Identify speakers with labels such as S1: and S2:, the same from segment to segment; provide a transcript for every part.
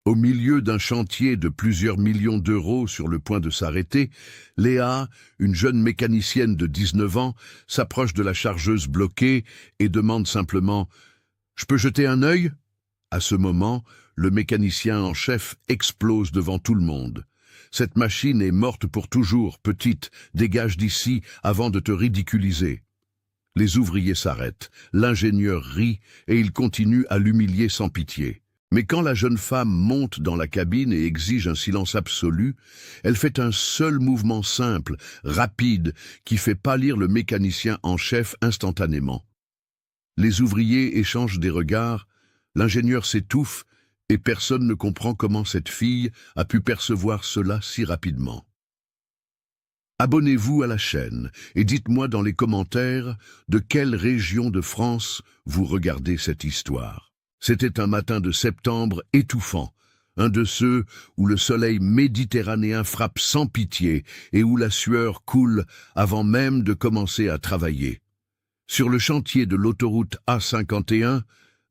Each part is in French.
S1: Au milieu d'un chantier de plusieurs millions d'euros sur le point de s'arrêter, Léa, une jeune mécanicienne de 19 ans, s'approche de la chargeuse bloquée et demande simplement « Je peux jeter un œil ?» À ce moment, le mécanicien en chef explose devant tout le monde. « Cette machine est morte pour toujours, petite, dégage d'ici avant de te ridiculiser. » Les ouvriers s'arrêtent, l'ingénieur rit et il continue à l'humilier sans pitié. Mais quand la jeune femme monte dans la cabine et exige un silence absolu, elle fait un seul mouvement simple, rapide, qui fait pâlir le mécanicien en chef instantanément. Les ouvriers échangent des regards, l'ingénieur s'étouffe et personne ne comprend comment cette fille a pu percevoir cela si rapidement. Abonnez-vous à la chaîne et dites-moi dans les commentaires de quelle région de France vous regardez cette histoire. C'était un matin de septembre étouffant, un de ceux où le soleil méditerranéen frappe sans pitié et où la sueur coule avant même de commencer à travailler. Sur le chantier de l'autoroute A51,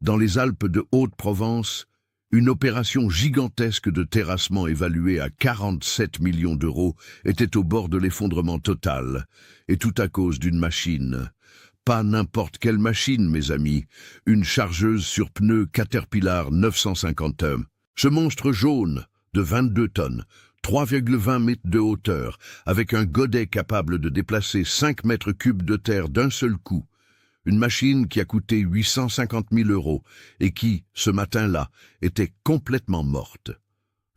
S1: dans les Alpes de Haute-Provence, une opération gigantesque de terrassement évaluée à 47 millions d'euros était au bord de l'effondrement total, et tout à cause d'une machine. Pas n'importe quelle machine, mes amis, une chargeuse sur pneus Caterpillar 950E. Ce monstre jaune, de 22 tonnes, 3,20 mètres de hauteur, avec un godet capable de déplacer 5 mètres cubes de terre d'un seul coup. Une machine qui a coûté 850 000 euros et qui, ce matin-là, était complètement morte.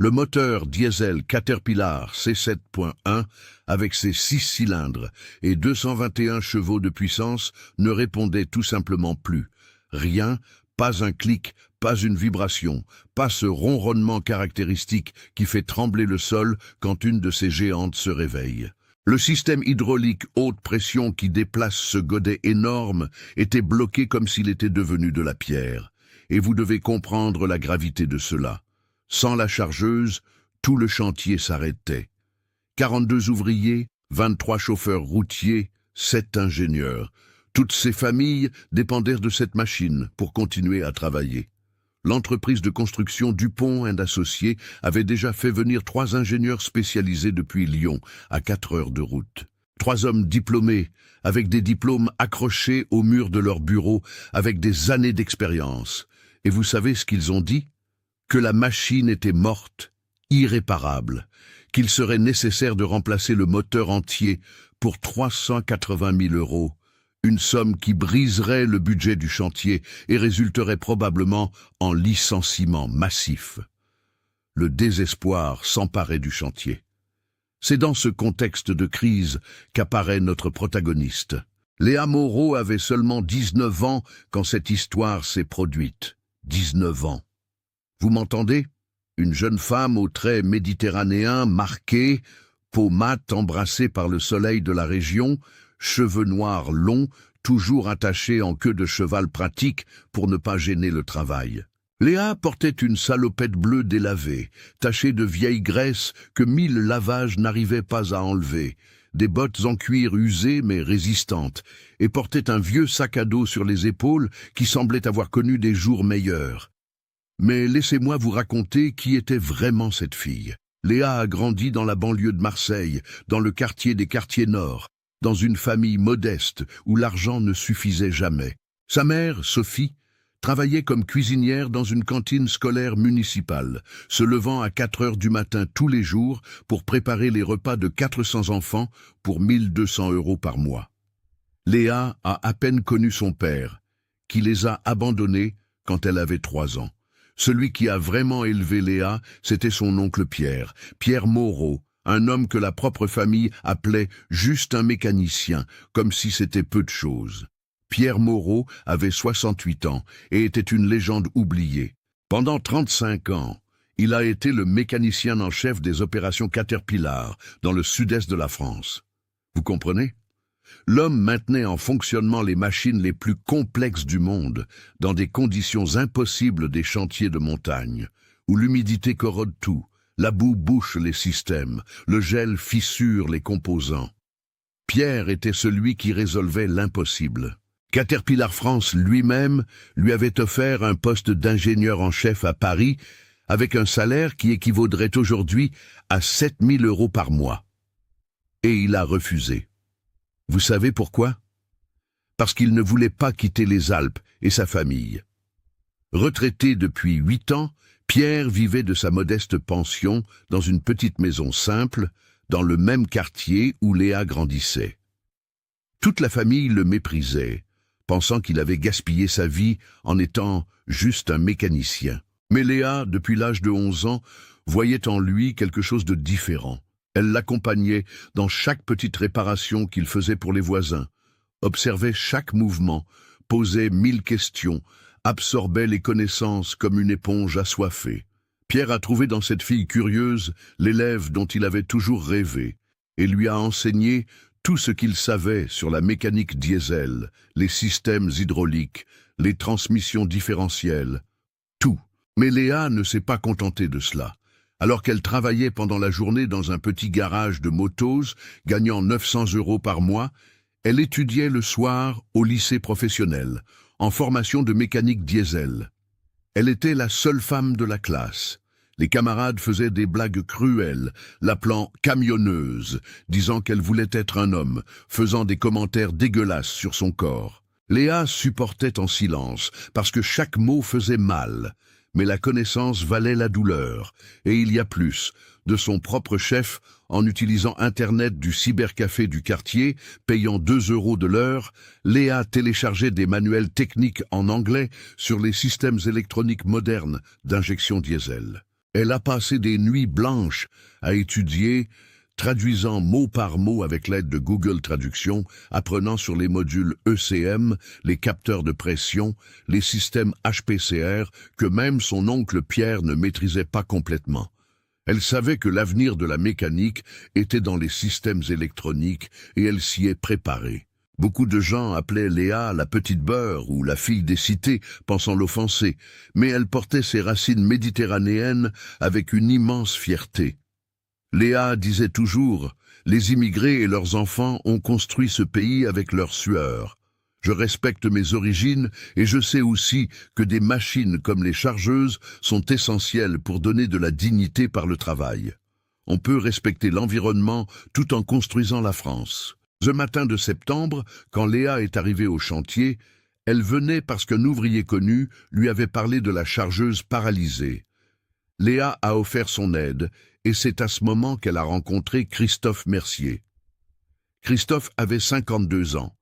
S1: Le moteur diesel Caterpillar C7.1, avec ses 6 cylindres et 221 chevaux de puissance, ne répondait tout simplement plus. Rien, pas un clic, pas une vibration, pas ce ronronnement caractéristique qui fait trembler le sol quand une de ces géantes se réveille. Le système hydraulique haute pression qui déplace ce godet énorme était bloqué comme s'il était devenu de la pierre. Et vous devez comprendre la gravité de cela. Sans la chargeuse, tout le chantier s'arrêtait. 42 ouvriers, 23 chauffeurs routiers, 7 ingénieurs. Toutes ces familles dépendaient de cette machine pour continuer à travailler. L'entreprise de construction Dupont & Associés avait déjà fait venir 3 ingénieurs spécialisés depuis Lyon, à 4 heures de route. 3 hommes diplômés, avec des diplômes accrochés au mur de leur bureau, avec des années d'expérience. Et vous savez ce qu'ils ont dit ? Que la machine était morte, irréparable, qu'il serait nécessaire de remplacer le moteur entier pour 380 000 euros, une somme qui briserait le budget du chantier et résulterait probablement en licenciement massif. Le désespoir s'emparait du chantier. C'est dans ce contexte de crise qu'apparaît notre protagoniste. Léa Moreau avait seulement 19 ans quand cette histoire s'est produite. 19 ans. Vous m'entendez? Une jeune femme aux traits méditerranéens marqués, peau mate embrassée par le soleil de la région, cheveux noirs longs, toujours attachés en queue de cheval pratique pour ne pas gêner le travail. Léa portait une salopette bleue délavée, tachée de vieille graisse que 1000 lavages n'arrivaient pas à enlever, des bottes en cuir usées mais résistantes, et portait un vieux sac à dos sur les épaules qui semblait avoir connu des jours meilleurs. Mais laissez-moi vous raconter qui était vraiment cette fille. Léa a grandi dans la banlieue de Marseille, dans le quartier des quartiers nord, dans une famille modeste où l'argent ne suffisait jamais. Sa mère, Sophie, travaillait comme cuisinière dans une cantine scolaire municipale, se levant à 4 heures du matin tous les jours pour préparer les repas de 400 enfants pour 1200 euros par mois. Léa a à peine connu son père, qui les a abandonnés quand elle avait 3 ans. Celui qui a vraiment élevé Léa, c'était son oncle Pierre, Pierre Moreau, un homme que la propre famille appelait juste un mécanicien, comme si c'était peu de choses. Pierre Moreau avait 68 ans et était une légende oubliée. Pendant 35 ans, il a été le mécanicien en chef des opérations Caterpillar dans le sud-est de la France. Vous comprenez ? L'homme maintenait en fonctionnement les machines les plus complexes du monde, dans des conditions impossibles des chantiers de montagne, où l'humidité corrode tout, la boue bouche les systèmes, le gel fissure les composants. Pierre était celui qui résolvait l'impossible. Caterpillar France lui-même lui avait offert un poste d'ingénieur en chef à Paris, avec un salaire qui équivaudrait aujourd'hui à 7 000 € par mois. Et il a refusé. Vous savez pourquoi? Parce qu'il ne voulait pas quitter les Alpes et sa famille. Retraité depuis 8 ans, Pierre vivait de sa modeste pension dans une petite maison simple, dans le même quartier où Léa grandissait. Toute la famille le méprisait, pensant qu'il avait gaspillé sa vie en étant juste un mécanicien. Mais Léa, depuis l'âge de 11 ans, voyait en lui quelque chose de différent. Elle l'accompagnait dans chaque petite réparation qu'il faisait pour les voisins, observait chaque mouvement, posait 1000 questions, absorbait les connaissances comme une éponge assoiffée. Pierre a trouvé dans cette fille curieuse l'élève dont il avait toujours rêvé et lui a enseigné tout ce qu'il savait sur la mécanique diesel, les systèmes hydrauliques, les transmissions différentielles, tout. Mais Léa ne s'est pas contentée de cela. Alors qu'elle travaillait pendant la journée dans un petit garage de motos, gagnant 900 € par mois, elle étudiait le soir au lycée professionnel, en formation de mécanique diesel. Elle était la seule femme de la classe. Les camarades faisaient des blagues cruelles, l'appelant camionneuse, disant qu'elle voulait être un homme, faisant des commentaires dégueulasses sur son corps. Léa supportait en silence, parce que chaque mot faisait mal. Mais la connaissance valait la douleur, et il y a plus, de son propre chef, en utilisant Internet du cybercafé du quartier, payant 2 € de l'heure, Léa téléchargeait des manuels techniques en anglais sur les systèmes électroniques modernes d'injection diesel. Elle a passé des nuits blanches à étudier, traduisant mot par mot avec l'aide de Google Traduction, apprenant sur les modules ECM, les capteurs de pression, les systèmes HPCR, que même son oncle Pierre ne maîtrisait pas complètement. Elle savait que l'avenir de la mécanique était dans les systèmes électroniques et elle s'y est préparée. Beaucoup de gens appelaient Léa la petite beurre ou la fille des cités, pensant l'offenser, mais elle portait ses racines méditerranéennes avec une immense fierté. Léa disait toujours « Les immigrés et leurs enfants ont construit ce pays avec leur sueur. Je respecte mes origines et je sais aussi que des machines comme les chargeuses sont essentielles pour donner de la dignité par le travail. On peut respecter l'environnement tout en construisant la France. » Ce matin de septembre, quand Léa est arrivée au chantier, elle venait parce qu'un ouvrier connu lui avait parlé de la chargeuse paralysée. Léa a offert son aide et c'est à ce moment qu'elle a rencontré Christophe Mercier. Christophe avait 52 ans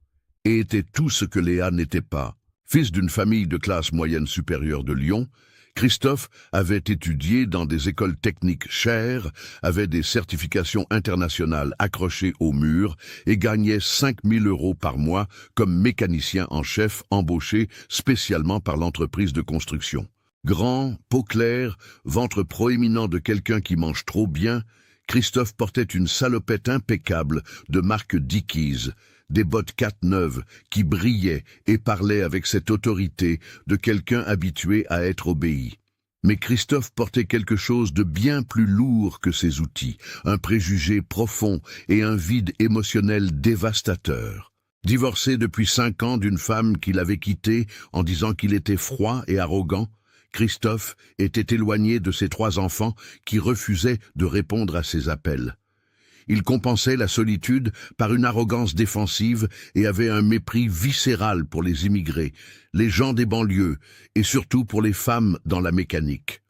S1: et était tout ce que Léa n'était pas. Fils d'une famille de classe moyenne supérieure de Lyon, Christophe avait étudié dans des écoles techniques chères, avait des certifications internationales accrochées au mur et gagnait 5 000 € par mois comme mécanicien en chef embauché spécialement par l'entreprise de construction. Grand, peau claire, ventre proéminent de quelqu'un qui mange trop bien, Christophe portait une salopette impeccable de marque Dickies, des bottes 4 neuves qui brillaient et parlaient avec cette autorité de quelqu'un habitué à être obéi. Mais Christophe portait quelque chose de bien plus lourd que ses outils, un préjugé profond et un vide émotionnel dévastateur. Divorcé depuis 5 ans d'une femme qu'il avait quittée en disant qu'il était froid et arrogant, Christophe était éloigné de ses 3 enfants qui refusaient de répondre à ses appels. Il compensait la solitude par une arrogance défensive et avait un mépris viscéral pour les immigrés, les gens des banlieues et surtout pour les femmes dans la mécanique.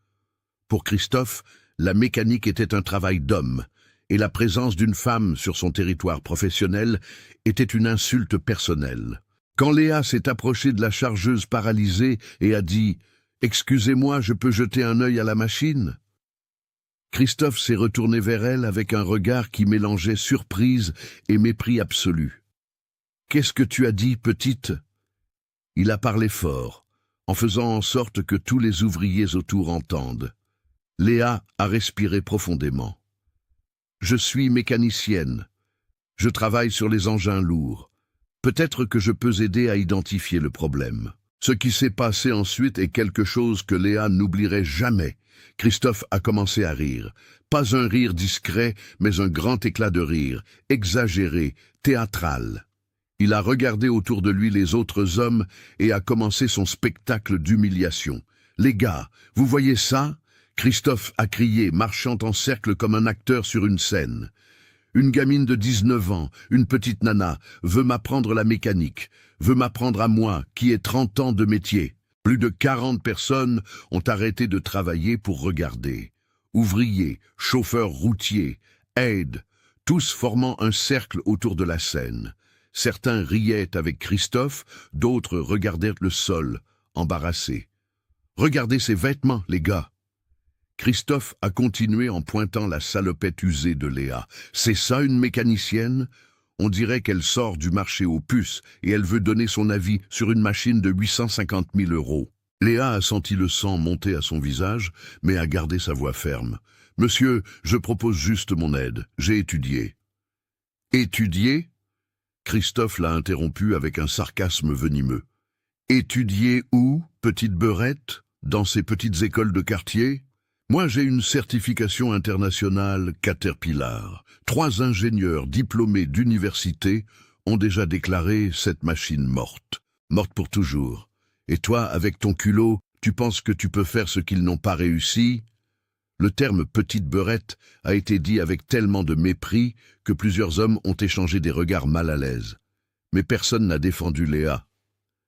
S1: Pour Christophe, la mécanique était un travail d'homme et la présence d'une femme sur son territoire professionnel était une insulte personnelle. Quand Léa s'est approchée de la chargeuse paralysée et a dit « Excusez-moi, je peux jeter un œil à la machine ?» Christophe s'est retourné vers elle avec un regard qui mélangeait surprise et mépris absolu. « Qu'est-ce que tu as dit, petite ?» Il a parlé fort, en faisant en sorte que tous les ouvriers autour entendent. Léa a respiré profondément. « Je suis mécanicienne. Je travaille sur les engins lourds. Peut-être que je peux aider à identifier le problème. » Ce qui s'est passé ensuite est quelque chose que Léa n'oublierait jamais. Christophe a commencé à rire. Pas un rire discret, mais un grand éclat de rire, exagéré, théâtral. Il a regardé autour de lui les autres hommes et a commencé son spectacle d'humiliation. « Les gars, vous voyez ça ?» Christophe a crié, marchant en cercle comme un acteur sur une scène. Une gamine de 19 ans, une petite nana, veut m'apprendre la mécanique, veut m'apprendre à moi, qui ai 30 ans de métier. Plus de 40 personnes ont arrêté de travailler pour regarder. Ouvriers, chauffeurs routiers, aides, tous formant un cercle autour de la scène. Certains riaient avec Christophe, d'autres regardaient le sol, embarrassés. « Regardez ses vêtements, les gars !» Christophe a continué en pointant la salopette usée de Léa. « C'est ça une mécanicienne ? On dirait qu'elle sort du marché aux puces et elle veut donner son avis sur une machine de 850 000 €. » Léa a senti le sang monter à son visage, mais a gardé sa voix ferme. « Monsieur, je propose juste mon aide. J'ai étudié. » « Étudié ?» Christophe l'a interrompu avec un sarcasme venimeux. « Étudié où, petite beurette? Dans ces petites écoles de quartier ? Moi, j'ai une certification internationale Caterpillar. 3 ingénieurs diplômés d'université ont déjà déclaré cette machine morte. Morte pour toujours. Et toi, avec ton culot, tu penses que tu peux faire ce qu'ils n'ont pas réussi ? » Le terme « petite beurette » a été dit avec tellement de mépris que plusieurs hommes ont échangé des regards mal à l'aise. Mais personne n'a défendu Léa.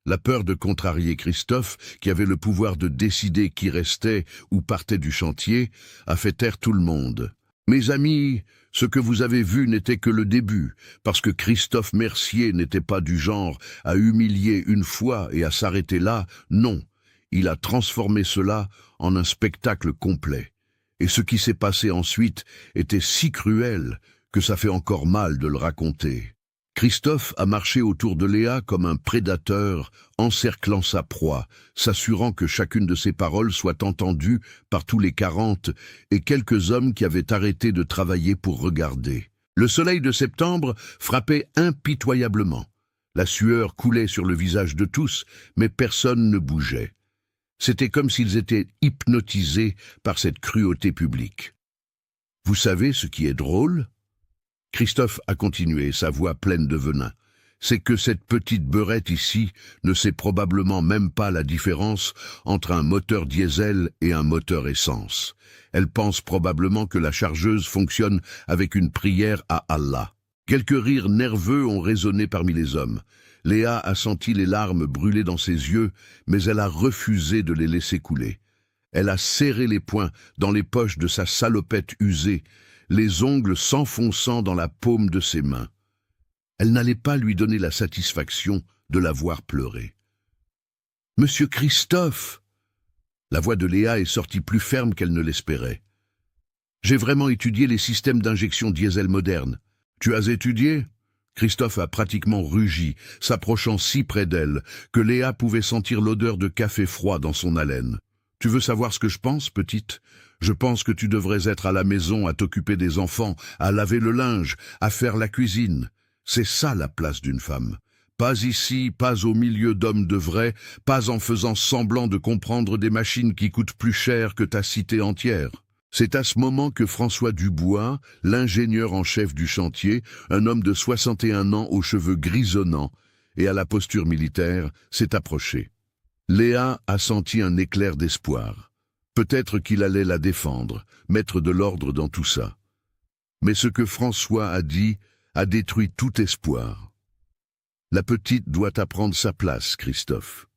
S1: La peur de contrarier Christophe, qui avait le pouvoir de décider qui restait ou partait du chantier, a fait taire tout le monde. « Mes amis, ce que vous avez vu n'était que le début, parce que Christophe Mercier n'était pas du genre à humilier une fois et à s'arrêter là, non. Il a transformé cela en un spectacle complet. Et ce qui s'est passé ensuite était si cruel que ça fait encore mal de le raconter. » Christophe a marché autour de Léa comme un prédateur, encerclant sa proie, s'assurant que chacune de ses paroles soit entendue par tous les 40 et quelques hommes qui avaient arrêté de travailler pour regarder. Le soleil de septembre frappait impitoyablement. La sueur coulait sur le visage de tous, mais personne ne bougeait. C'était comme s'ils étaient hypnotisés par cette cruauté publique. « Vous savez ce qui est drôle ? » Christophe a continué, sa voix pleine de venin. « C'est que cette petite beurette ici ne sait probablement même pas la différence entre un moteur diesel et un moteur essence. Elle pense probablement que la chargeuse fonctionne avec une prière à Allah. » Quelques rires nerveux ont résonné parmi les hommes. Léa a senti les larmes brûler dans ses yeux, mais elle a refusé de les laisser couler. Elle a serré les poings dans les poches de sa salopette usée, les ongles s'enfonçant dans la paume de ses mains. Elle n'allait pas lui donner la satisfaction de la voir pleurer. « Monsieur Christophe !» La voix de Léa est sortie plus ferme qu'elle ne l'espérait. « J'ai vraiment étudié les systèmes d'injection diesel modernes. »« Tu as étudié ?» Christophe a pratiquement rugi, s'approchant si près d'elle que Léa pouvait sentir l'odeur de café froid dans son haleine. « Tu veux savoir ce que je pense, petite ? Je pense que tu devrais être à la maison à t'occuper des enfants, à laver le linge, à faire la cuisine. C'est ça la place d'une femme. Pas ici, pas au milieu d'hommes de vrais, pas en faisant semblant de comprendre des machines qui coûtent plus cher que ta cité entière. » C'est à ce moment que François Dubois, l'ingénieur en chef du chantier, un homme de 61 ans aux cheveux grisonnants et à la posture militaire, s'est approché. Léa a senti un éclair d'espoir. Peut-être qu'il allait la défendre, mettre de l'ordre dans tout ça. Mais ce que François a dit a détruit tout espoir. « La petite doit apprendre sa place, Christophe. »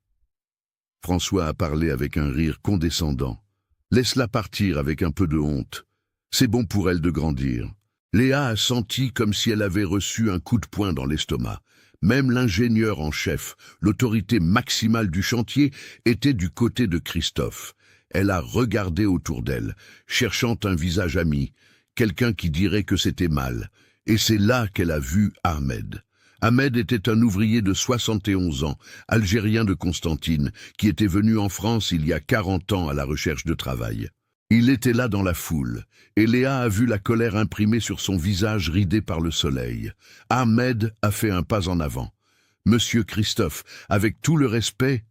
S1: François a parlé avec un rire condescendant. « Laisse-la partir avec un peu de honte. C'est bon pour elle de grandir. » Léa a senti comme si elle avait reçu un coup de poing dans l'estomac. Même l'ingénieur en chef, l'autorité maximale du chantier, était du côté de Christophe. Elle a regardé autour d'elle, cherchant un visage ami, quelqu'un qui dirait que c'était mal. Et c'est là qu'elle a vu Ahmed. Ahmed était un ouvrier de 71 ans, algérien de Constantine, qui était venu en France il y a 40 ans à la recherche de travail. Il était là dans la foule, et Léa a vu la colère imprimée sur son visage ridé par le soleil. Ahmed a fait un pas en avant. « Monsieur Christophe, avec tout le respect, »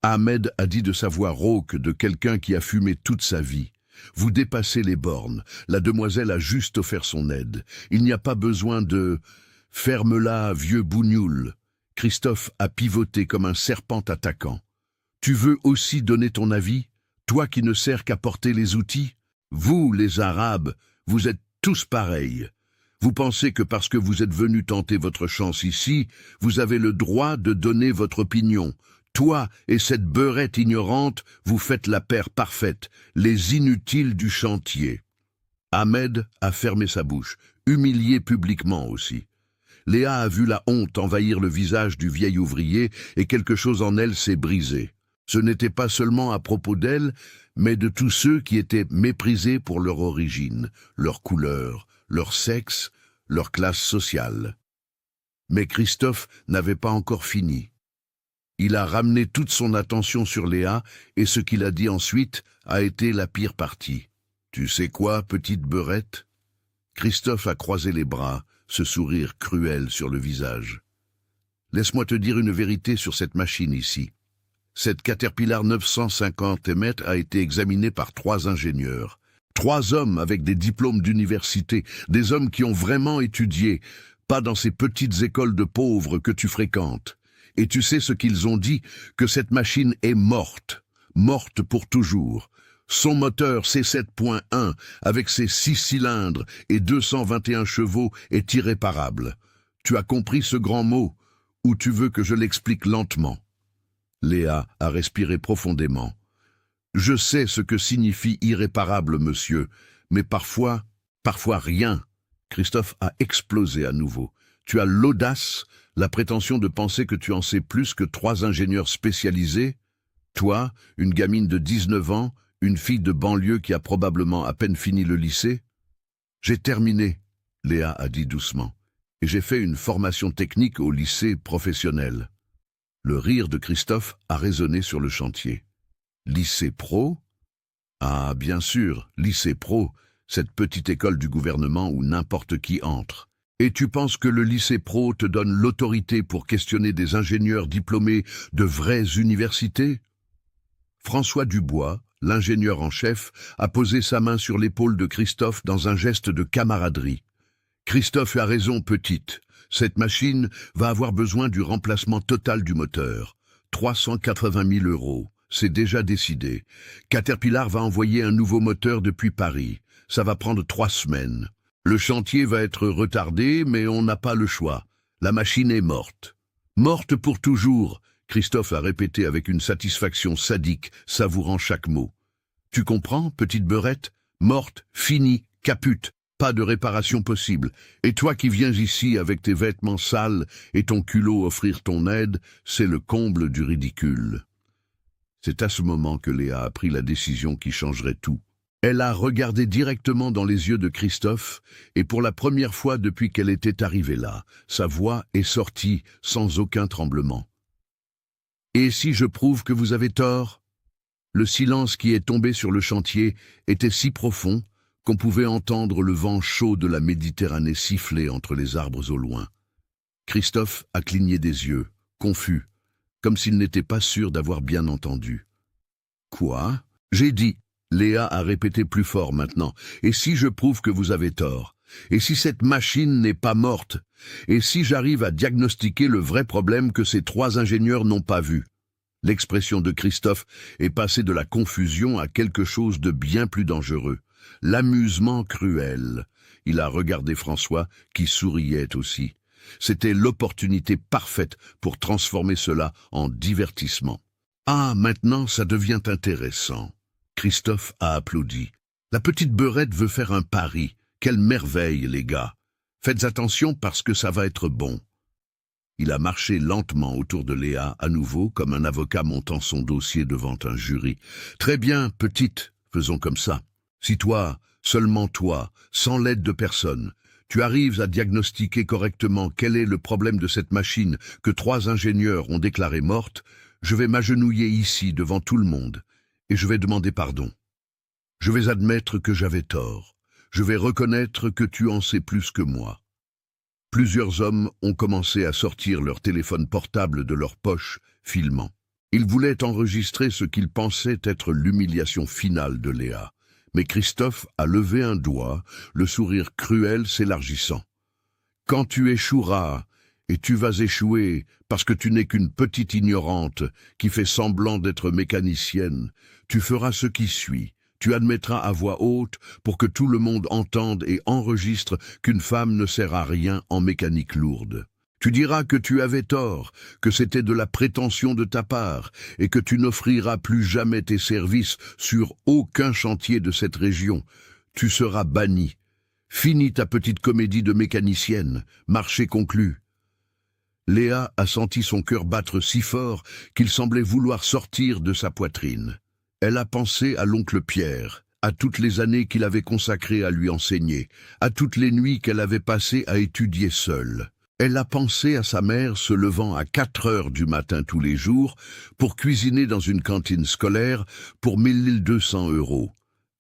S1: Ahmed a dit de sa voix rauque de quelqu'un qui a fumé toute sa vie. « Vous dépassez les bornes. La demoiselle a juste offert son aide. Il n'y a pas besoin de... » « Ferme-la, vieux bougnoul !» Christophe a pivoté comme un serpent attaquant. « Tu veux aussi donner ton avis ? Toi qui ne sers qu'à porter les outils? Vous, les Arabes, vous êtes tous pareils. Vous pensez que parce que vous êtes venus tenter votre chance ici, vous avez le droit de donner votre opinion. Toi et cette beurette ignorante, vous faites la paire parfaite, les inutiles du chantier. Ahmed a fermé sa bouche, humilié publiquement aussi. Léa a vu la honte envahir le visage du vieil ouvrier et quelque chose en elle s'est brisé. Ce n'était pas seulement à propos d'elle, mais de tous ceux qui étaient méprisés pour leur origine, leur couleur, leur sexe, leur classe sociale. Mais Christophe n'avait pas encore fini. Il a ramené toute son attention sur Léa et ce qu'il a dit ensuite a été la pire partie. « Tu sais quoi, petite beurette ?» Christophe a croisé les bras, ce sourire cruel sur le visage. « Laisse-moi te dire une vérité sur cette machine ici. Cette Caterpillar 950 M a été examinée par 3 ingénieurs. 3 hommes avec des diplômes d'université, des hommes qui ont vraiment étudié, pas dans ces petites écoles de pauvres que tu fréquentes. Et tu sais ce qu'ils ont dit? Que cette machine est morte, morte pour toujours. Son moteur C7.1, avec ses 6 cylindres et 221 chevaux, est irréparable. Tu as compris ce grand mot, ou tu veux que je l'explique lentement? Léa a respiré profondément. Je sais ce que signifie irréparable, monsieur, mais parfois rien. Christophe a explosé à nouveau. Tu as l'audace, la prétention de penser que tu en sais plus que 3 ingénieurs spécialisés? Toi, une gamine de 19 ans, une fille de banlieue qui a probablement à peine fini le lycée? J'ai terminé, Léa a dit doucement, et j'ai fait une formation technique au lycée professionnel. Le rire de Christophe a résonné sur le chantier. Lycée pro? Ah, bien sûr, lycée pro, cette petite école du gouvernement où n'importe qui entre. Et tu penses que le lycée pro te donne l'autorité pour questionner des ingénieurs diplômés de vraies universités? François Dubois, l'ingénieur en chef, a posé sa main sur l'épaule de Christophe dans un geste de camaraderie. Christophe a raison, petite. Cette machine va avoir besoin du remplacement total du moteur. 380 000 €, c'est déjà décidé. Caterpillar va envoyer un nouveau moteur depuis Paris. Ça va prendre 3 semaines. Le chantier va être retardé, mais on n'a pas le choix. La machine est morte. Morte pour toujours, Christophe a répété avec une satisfaction sadique, savourant chaque mot. Tu comprends, petite beurette? Morte, finie, capute. Pas de réparation possible. Et toi qui viens ici avec tes vêtements sales et ton culot offrir ton aide, c'est le comble du ridicule. C'est à ce moment que Léa a pris la décision qui changerait tout. Elle a regardé directement dans les yeux de Christophe, et pour la première fois depuis qu'elle était arrivée là, sa voix est sortie sans aucun tremblement. « Et si je prouve que vous avez tort ?» Le silence qui est tombé sur le chantier était si profond qu'on pouvait entendre le vent chaud de la Méditerranée siffler entre les arbres au loin. Christophe a cligné des yeux, confus, comme s'il n'était pas sûr d'avoir bien entendu. « Quoi? J'ai dit !» Léa a répété plus fort maintenant. « Et si je prouve que vous avez tort? Et si cette machine n'est pas morte? Et si j'arrive à diagnostiquer le vrai problème que ces 3 ingénieurs n'ont pas vu ?» L'expression de Christophe est passée de la confusion à quelque chose de bien plus dangereux. L'amusement cruel. Il a regardé François, qui souriait aussi. C'était l'opportunité parfaite pour transformer cela en divertissement. « Ah, maintenant ça devient intéressant. » Christophe a applaudi. « La petite beurette veut faire un pari. Quelle merveille, les gars. Faites attention parce que ça va être bon. » Il a marché lentement autour de Léa, à nouveau, comme un avocat montant son dossier devant un jury. « Très bien, petite, faisons comme ça. Si toi, seulement toi, sans l'aide de personne, tu arrives à diagnostiquer correctement quel est le problème de cette machine que 3 ingénieurs ont déclarée morte, je vais m'agenouiller ici devant tout le monde et je vais demander pardon. Je vais admettre que j'avais tort. Je vais reconnaître que tu en sais plus que moi. » Plusieurs hommes ont commencé à sortir leur téléphone portable de leur poche, filmant. Ils voulaient enregistrer ce qu'ils pensaient être l'humiliation finale de Léa. Mais Christophe a levé un doigt, le sourire cruel s'élargissant. « Quand tu échoueras, Et tu vas échouer parce que tu n'es qu'une petite ignorante qui fait semblant d'être mécanicienne. Tu feras ce qui suit. Tu admettras à voix haute pour que tout le monde entende et enregistre qu'une femme ne sert à rien en mécanique lourde. Tu diras que tu avais tort, que c'était de la prétention de ta part, et que tu n'offriras plus jamais tes services sur aucun chantier de cette région. Tu seras banni. Finis ta petite comédie de mécanicienne, marché conclu. Léa a senti son cœur battre si fort qu'il semblait vouloir sortir de sa poitrine. Elle a pensé à l'oncle Pierre, à toutes les années qu'il avait consacrées à lui enseigner, à toutes les nuits qu'elle avait passées à étudier seule. Elle a pensé à sa mère se levant à 4 heures du matin tous les jours pour cuisiner dans une cantine scolaire pour 1200 €.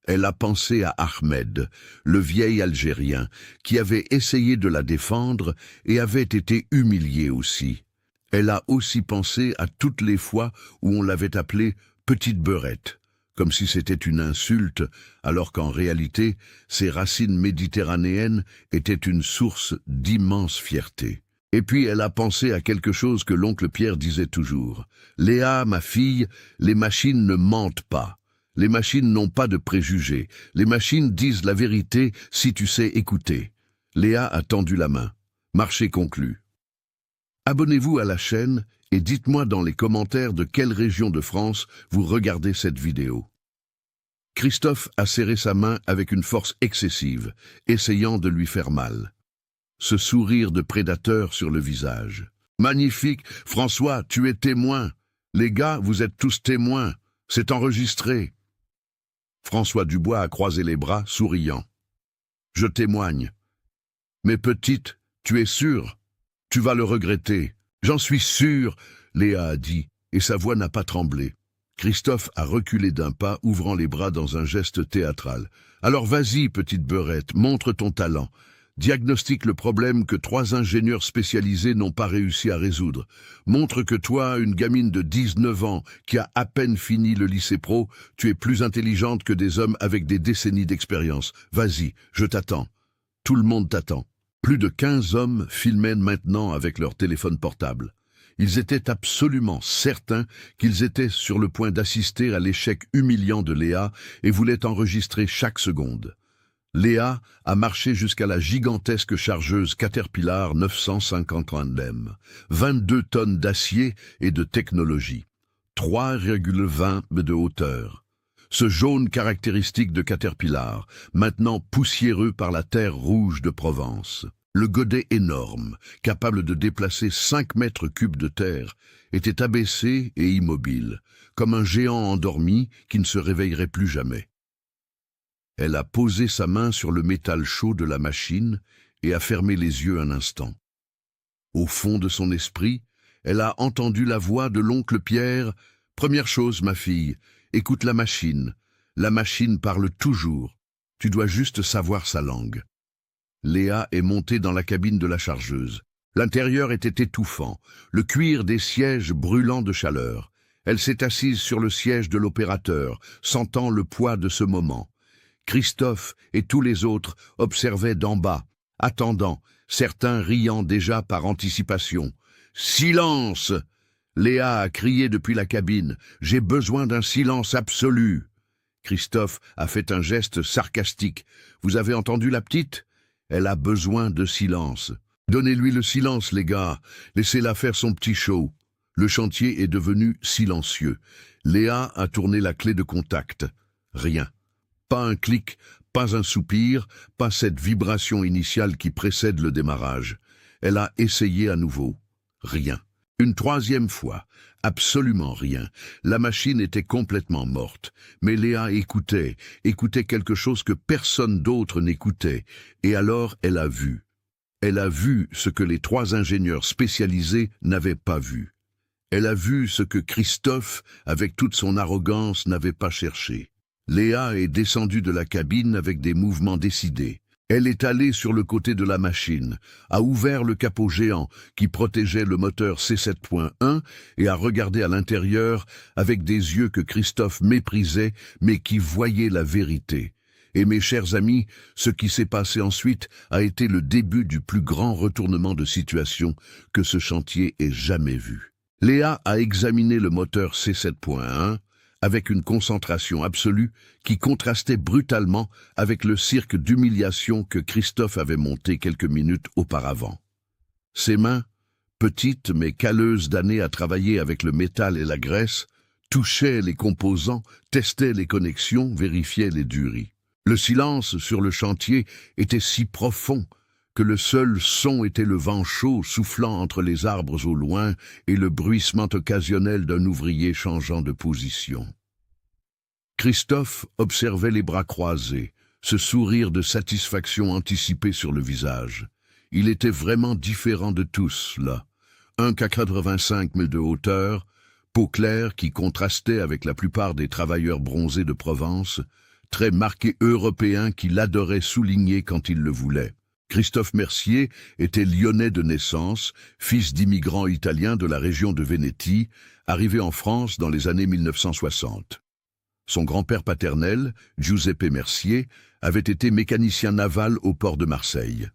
S1: Elle a pensé à Ahmed, le vieil Algérien, qui avait essayé de la défendre et avait été humilié aussi. Elle a aussi pensé à toutes les fois où on l'avait appelée « petite beurette », comme si c'était une insulte, alors qu'en réalité, ses racines méditerranéennes étaient une source d'immense fierté. Et puis elle a pensé à quelque chose que l'oncle Pierre disait toujours. « Léa, ma fille, les machines ne mentent pas. Les machines n'ont pas de préjugés. Les machines disent la vérité si tu sais écouter. » Léa a tendu la main. Marché conclu. Abonnez-vous à la chaîne et dites-moi dans les commentaires de quelle région de France vous regardez cette vidéo. Christophe a serré sa main avec une force excessive, essayant de lui faire mal. Ce sourire de prédateur sur le visage. « Magnifique, François, tu es témoin. Les gars, vous êtes tous témoins. C'est enregistré. » François Dubois a croisé les bras, souriant. « Je témoigne. Mais petite, tu es sûre? Tu vas le regretter. »« J'en suis sûr, » Léa a dit, et sa voix n'a pas tremblé. Christophe a reculé d'un pas, ouvrant les bras dans un geste théâtral. « Alors vas-y, petite beurette, montre ton talent. Diagnostique le problème que 3 ingénieurs spécialisés n'ont pas réussi à résoudre. Montre que toi, une gamine de 19 ans qui a à peine fini le lycée pro, tu es plus intelligente que des hommes avec des décennies d'expérience. Vas-y, je t'attends. Tout le monde t'attend. » Plus de 15 hommes filmaient maintenant avec leur téléphone portable. Ils étaient absolument certains qu'ils étaient sur le point d'assister à l'échec humiliant de Léa et voulaient enregistrer chaque seconde. Léa a marché jusqu'à la gigantesque chargeuse Caterpillar 950 LM, 22 tonnes d'acier et de technologie, 3,20 m de hauteur. Ce jaune caractéristique de Caterpillar, maintenant poussiéreux par la terre rouge de Provence. Le godet énorme, capable de déplacer 5 mètres cubes de terre, était abaissé et immobile, comme un géant endormi qui ne se réveillerait plus jamais. Elle a posé sa main sur le métal chaud de la machine et a fermé les yeux un instant. Au fond de son esprit, elle a entendu la voix de l'oncle Pierre. « Première chose, ma fille, écoute la machine. La machine parle toujours. Tu dois juste savoir sa langue. » Léa est montée dans la cabine de la chargeuse. L'intérieur était étouffant, le cuir des sièges brûlant de chaleur. Elle s'est assise sur le siège de l'opérateur, sentant le poids de ce moment. Christophe et tous les autres observaient d'en bas, attendant, certains riant déjà par anticipation. « Silence !» Léa a crié depuis la cabine. « J'ai besoin d'un silence absolu !» Christophe a fait un geste sarcastique. « Vous avez entendu la petite ? Elle a besoin de silence. Donnez-lui le silence, les gars. Laissez-la faire son petit show. » Le chantier est devenu silencieux. Léa a tourné la clé de contact. Rien. Pas un clic, pas un soupir, pas cette vibration initiale qui précède le démarrage. Elle a essayé à nouveau. Rien. Une 3e fois. Absolument rien. La machine était complètement morte. Mais Léa écoutait quelque chose que personne d'autre n'écoutait. Et alors elle a vu. Elle a vu ce que les 3 ingénieurs spécialisés n'avaient pas vu. Elle a vu ce que Christophe, avec toute son arrogance, n'avait pas cherché. Léa est descendue de la cabine avec des mouvements décidés. Elle est allée sur le côté de la machine, a ouvert le capot géant qui protégeait le moteur C7.1 et a regardé à l'intérieur avec des yeux que Christophe méprisait mais qui voyaient la vérité. Et mes chers amis, ce qui s'est passé ensuite a été le début du plus grand retournement de situation que ce chantier ait jamais vu. Léa a examiné le moteur C7.1 avec une concentration absolue qui contrastait brutalement avec le cirque d'humiliation que Christophe avait monté quelques minutes auparavant. Ses mains, petites mais calleuses d'années à travailler avec le métal et la graisse, touchaient les composants, testaient les connexions, vérifiaient les dureries. Le silence sur le chantier était si profond que le seul son était le vent chaud soufflant entre les arbres au loin et le bruissement occasionnel d'un ouvrier changeant de position. Christophe observait les bras croisés, ce sourire de satisfaction anticipé sur le visage. Il était vraiment différent de tous, là. 1,85 m de hauteur, peau claire qui contrastait avec la plupart des travailleurs bronzés de Provence, très marqué européen qu'il adorait souligner quand il le voulait. Christophe Mercier était lyonnais de naissance, fils d'immigrants italiens de la région de Vénétie, arrivé en France dans les années 1960. Son grand-père paternel, Giuseppe Mercier, avait été mécanicien naval au port de Marseille.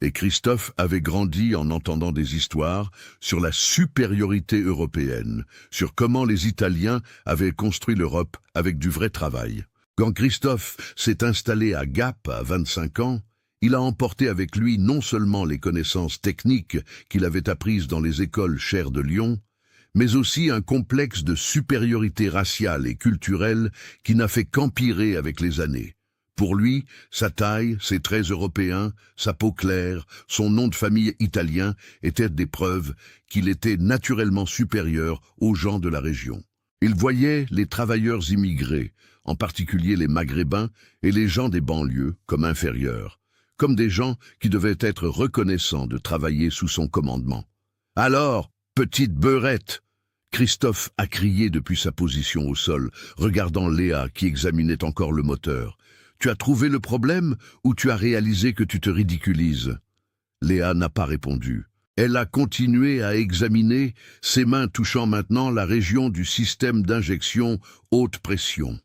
S1: Et Christophe avait grandi en entendant des histoires sur la supériorité européenne, sur comment les Italiens avaient construit l'Europe avec du vrai travail. Quand Christophe s'est installé à Gap à 25 ans, il a emporté avec lui non seulement les connaissances techniques qu'il avait apprises dans les écoles chères de Lyon, mais aussi un complexe de supériorité raciale et culturelle qui n'a fait qu'empirer avec les années. Pour lui, sa taille, ses traits européens, sa peau claire, son nom de famille italien étaient des preuves qu'il était naturellement supérieur aux gens de la région. Il voyait les travailleurs immigrés, en particulier les Maghrébins et les gens des banlieues, comme inférieurs, comme des gens qui devaient être reconnaissants de travailler sous son commandement. « Alors, petite beurette !» Christophe a crié depuis sa position au sol, regardant Léa qui examinait encore le moteur. « Tu as trouvé le problème ou tu as réalisé que tu te ridiculises ?» Léa n'a pas répondu. Elle a continué à examiner, ses mains touchant maintenant la région du système d'injection haute pression.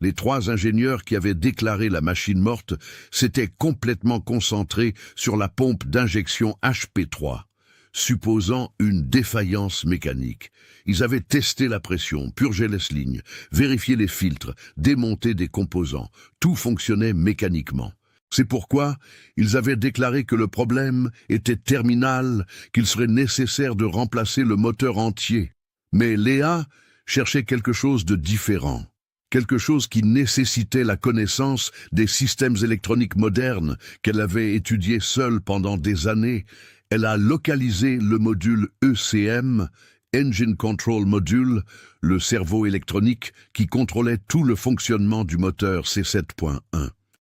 S1: Les 3 ingénieurs qui avaient déclaré la machine morte s'étaient complètement concentrés sur la pompe d'injection HP3, supposant une défaillance mécanique. Ils avaient testé la pression, purgé les lignes, vérifié les filtres, démonté des composants. Tout fonctionnait mécaniquement. C'est pourquoi ils avaient déclaré que le problème était terminal, qu'il serait nécessaire de remplacer le moteur entier. Mais Léa cherchait quelque chose de différent. Quelque chose qui nécessitait la connaissance des systèmes électroniques modernes qu'elle avait étudiés seule pendant des années. Elle a localisé le module ECM, Engine Control Module, le cerveau électronique qui contrôlait tout le fonctionnement du moteur C7.1.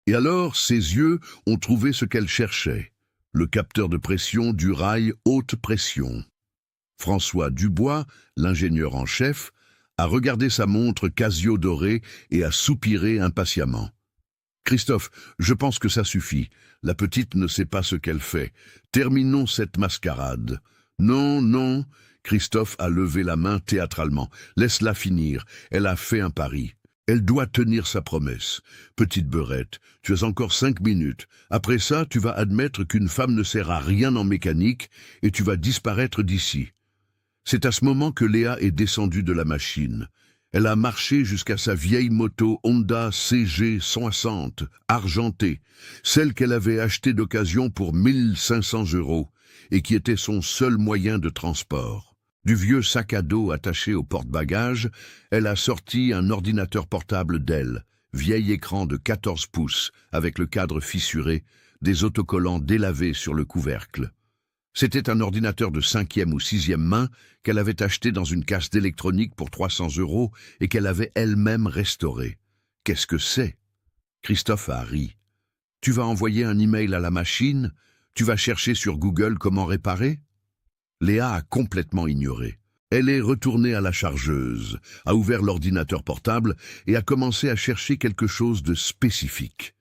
S1: Et alors, ses yeux ont trouvé ce qu'elle cherchait, le capteur de pression du rail haute pression. François Dubois, l'ingénieur en chef, a regardé sa montre Casio dorée et a soupiré impatiemment. « Christophe, je pense que ça suffit. La petite ne sait pas ce qu'elle fait. Terminons cette mascarade. »« Non, non. » Christophe a levé la main théâtralement. « Laisse-la finir. Elle a fait un pari. Elle doit tenir sa promesse. Petite beurette, tu as encore 5 minutes. Après ça, tu vas admettre qu'une femme ne sert à rien en mécanique et tu vas disparaître d'ici. » C'est à ce moment que Léa est descendue de la machine. Elle a marché jusqu'à sa vieille moto Honda CG60, argentée, celle qu'elle avait achetée d'occasion pour 1 500 € et qui était son seul moyen de transport. Du vieux sac à dos attaché au porte-bagages, elle a sorti un ordinateur portable Dell, vieil écran de 14 pouces avec le cadre fissuré, des autocollants délavés sur le couvercle. C'était un ordinateur de 5e ou 6e main qu'elle avait acheté dans une casse d'électronique pour 300 € et qu'elle avait elle-même restauré. Qu'est-ce que c'est? Christophe a ri. Tu vas envoyer un email à la machine? Tu vas chercher sur Google comment réparer? Léa a complètement ignoré. Elle est retournée à la chargeuse, a ouvert l'ordinateur portable et a commencé à chercher quelque chose de spécifique.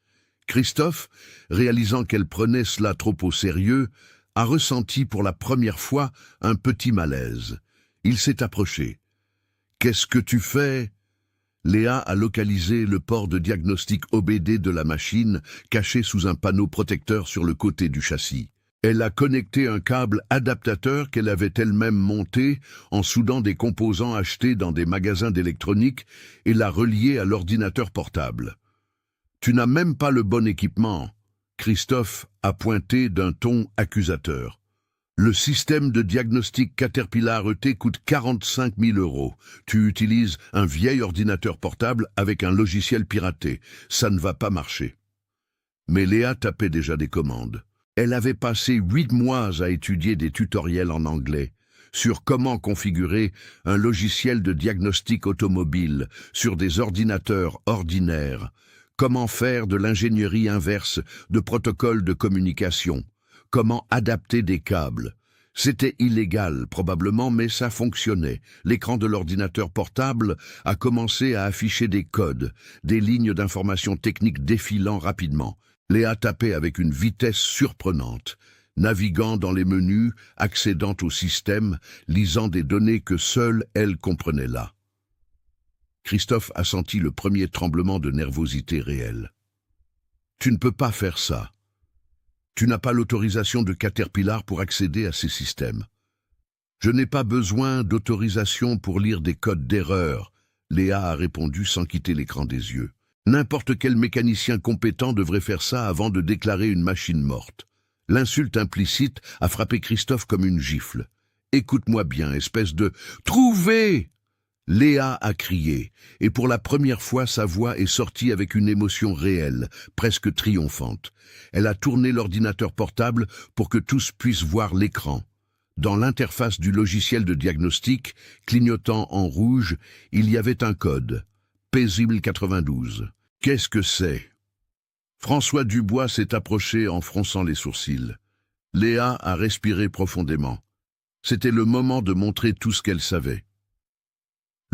S1: Christophe, réalisant qu'elle prenait cela trop au sérieux, a ressenti pour la première fois un petit malaise. Il s'est approché. « Qu'est-ce que tu fais ?» Léa a localisé le port de diagnostic OBD de la machine, caché sous un panneau protecteur sur le côté du châssis. Elle a connecté un câble adaptateur qu'elle avait elle-même monté en soudant des composants achetés dans des magasins d'électronique et l'a relié à l'ordinateur portable. « Tu n'as même pas le bon équipement », Christophe a pointé d'un ton accusateur. Le système de diagnostic Caterpillar ET coûte 45 000 €. Tu utilises un vieil ordinateur portable avec un logiciel piraté. Ça ne va pas marcher. Mais Léa tapait déjà des commandes. Elle avait passé 8 mois à étudier des tutoriels en anglais sur comment configurer un logiciel de diagnostic automobile sur des ordinateurs ordinaires, comment faire de l'ingénierie inverse de protocoles de communication, comment adapter des câbles. C'était illégal, probablement, mais ça fonctionnait. L'écran de l'ordinateur portable a commencé à afficher des codes, des lignes d'information technique défilant rapidement. Léa tapait avec une vitesse surprenante, naviguant dans les menus, accédant au système, lisant des données que seule elle comprenait là. Christophe a senti le premier tremblement de nervosité réel. « Tu ne peux pas faire ça. Tu n'as pas l'autorisation de Caterpillar pour accéder à ces systèmes. »« Je n'ai pas besoin d'autorisation pour lire des codes d'erreur, » Léa a répondu sans quitter l'écran des yeux. N'importe quel mécanicien compétent devrait faire ça avant de déclarer une machine morte. L'insulte implicite a frappé Christophe comme une gifle. « Écoute-moi bien, espèce de... Trouvez !» Léa a crié, et pour la première fois sa voix est sortie avec une émotion réelle, presque triomphante. Elle a tourné l'ordinateur portable pour que tous puissent voir l'écran. Dans l'interface du logiciel de diagnostic, clignotant en rouge, il y avait un code. Paisible 92. Qu'est-ce que c'est? François Dubois s'est approché en fronçant les sourcils. Léa a respiré profondément. C'était le moment de montrer tout ce qu'elle savait.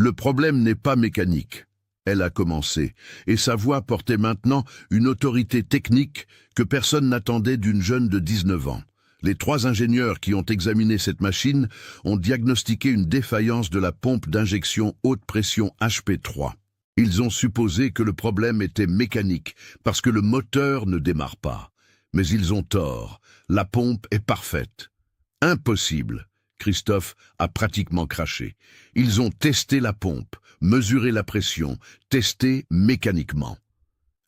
S1: Le problème n'est pas mécanique, elle a commencé, et sa voix portait maintenant une autorité technique que personne n'attendait d'une jeune de 19 ans. Les 3 ingénieurs qui ont examiné cette machine ont diagnostiqué une défaillance de la pompe d'injection haute pression HP3. Ils ont supposé que le problème était mécanique, parce que le moteur ne démarre pas. Mais ils ont tort, la pompe est parfaite. Impossible. Christophe a pratiquement craché. Ils ont testé la pompe, mesuré la pression, testé mécaniquement.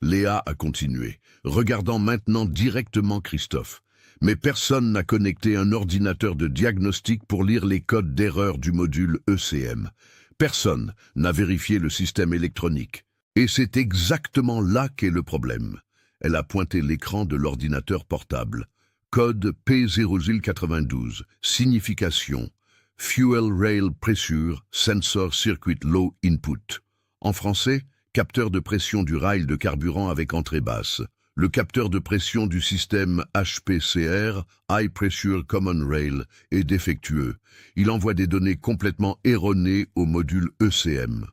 S1: Léa a continué, regardant maintenant directement Christophe. Mais personne n'a connecté un ordinateur de diagnostic pour lire les codes d'erreur du module ECM. Personne n'a vérifié le système électronique. Et c'est exactement là qu'est le problème. Elle a pointé l'écran de l'ordinateur portable. Code P0092, signification Fuel Rail Pressure Sensor Circuit Low Input. En français, capteur de pression du rail de carburant avec entrée basse. Le capteur de pression du système HPCR, High Pressure Common Rail, est défectueux. Il envoie des données complètement erronées au module ECM.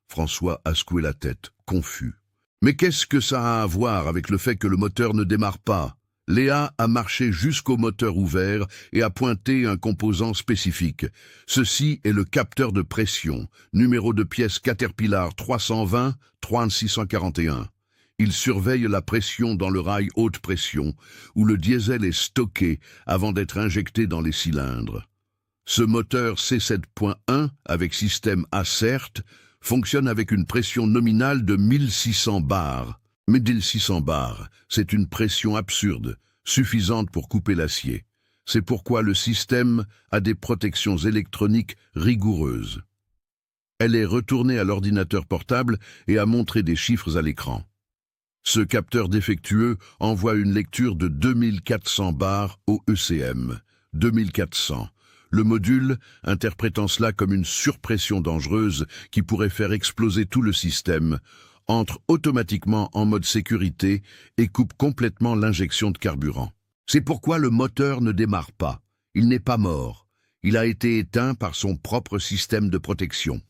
S1: François a secoué la tête, confus. Mais qu'est-ce que ça a à voir avec le fait que le moteur ne démarre pas? Léa a marché jusqu'au moteur ouvert et a pointé un composant spécifique. Ceci est le capteur de pression, numéro de pièce Caterpillar 320 3641. Il surveille la pression dans le rail haute pression, où le diesel est stocké avant d'être injecté dans les cylindres. Ce moteur C7.1, avec système ACERT, fonctionne avec une pression nominale de 1600 bars. Mais 1600 bars, c'est une pression absurde, suffisante pour couper l'acier. C'est pourquoi le système a des protections électroniques rigoureuses. Elle est retournée à l'ordinateur portable et a montré des chiffres à l'écran. Ce capteur défectueux envoie une lecture de 2400 bars au ECM. 2400. Le module, interprétant cela comme une surpression dangereuse qui pourrait faire exploser tout le système, entre automatiquement en mode sécurité et coupe complètement l'injection de carburant. C'est pourquoi le moteur ne démarre pas. Il n'est pas mort. Il a été éteint par son propre système de protection.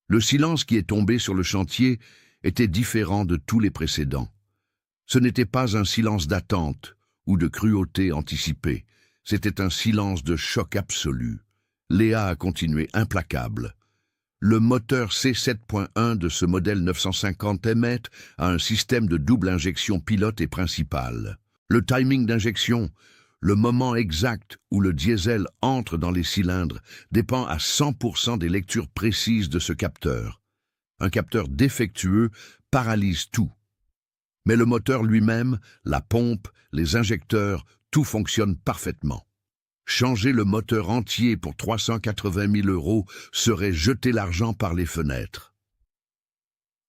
S1: Le silence qui est tombé sur le chantier était différent de tous les précédents. Ce n'était pas un silence d'attente ou de cruauté anticipée. C'était un silence de choc absolu. Léa a continué implacable. Le moteur C7.1 de ce modèle 950 M a un système de double injection pilote et principale. Le timing d'injection, le moment exact où le diesel entre dans les cylindres, dépend à 100% des lectures précises de ce capteur. Un capteur défectueux paralyse tout. Mais le moteur lui-même, la pompe, les injecteurs, tout fonctionne parfaitement. Changer le moteur entier pour 380 000 € serait jeter l'argent par les fenêtres.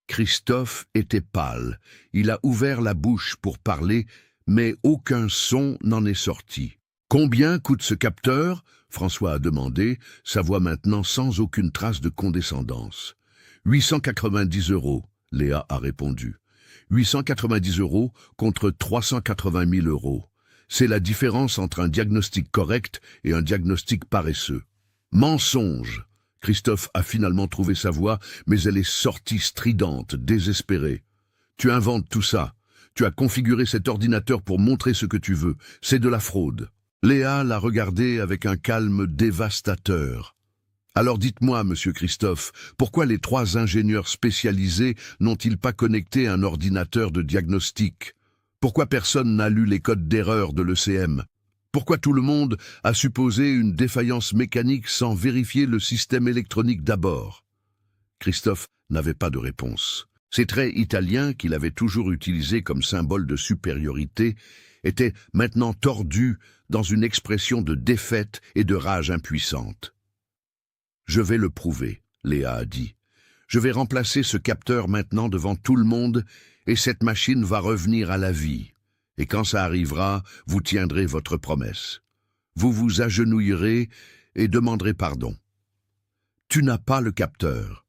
S1: Christophe était pâle. Il a ouvert la bouche pour parler, mais aucun son n'en est sorti. « Combien coûte ce capteur ?» François a demandé, sa voix maintenant sans aucune trace de condescendance. « 890 €, Léa a répondu. 890 € contre 380 000 €. C'est la différence entre un diagnostic correct et un diagnostic paresseux. Mensonge! Christophe a finalement trouvé sa voix, mais elle est sortie stridente, désespérée. Tu inventes tout ça. Tu as configuré cet ordinateur pour montrer ce que tu veux. C'est de la fraude. Léa l'a regardé avec un calme dévastateur. Alors dites-moi, monsieur Christophe, pourquoi les 3 ingénieurs spécialisés n'ont-ils pas connecté un ordinateur de diagnostic ? Pourquoi personne n'a lu les codes d'erreur de l'ECM? Pourquoi tout le monde a supposé une défaillance mécanique sans vérifier le système électronique d'abord? Christophe n'avait pas de réponse. Ses traits italiens, qu'il avait toujours utilisés comme symbole de supériorité, étaient maintenant tordus dans une expression de défaite et de rage impuissante. « Je vais le prouver », Léa a dit. « Je vais remplacer ce capteur maintenant devant tout le monde et cette machine va revenir à la vie. Et quand ça arrivera, vous tiendrez votre promesse. Vous vous agenouillerez et demanderez pardon. » Tu n'as pas le capteur.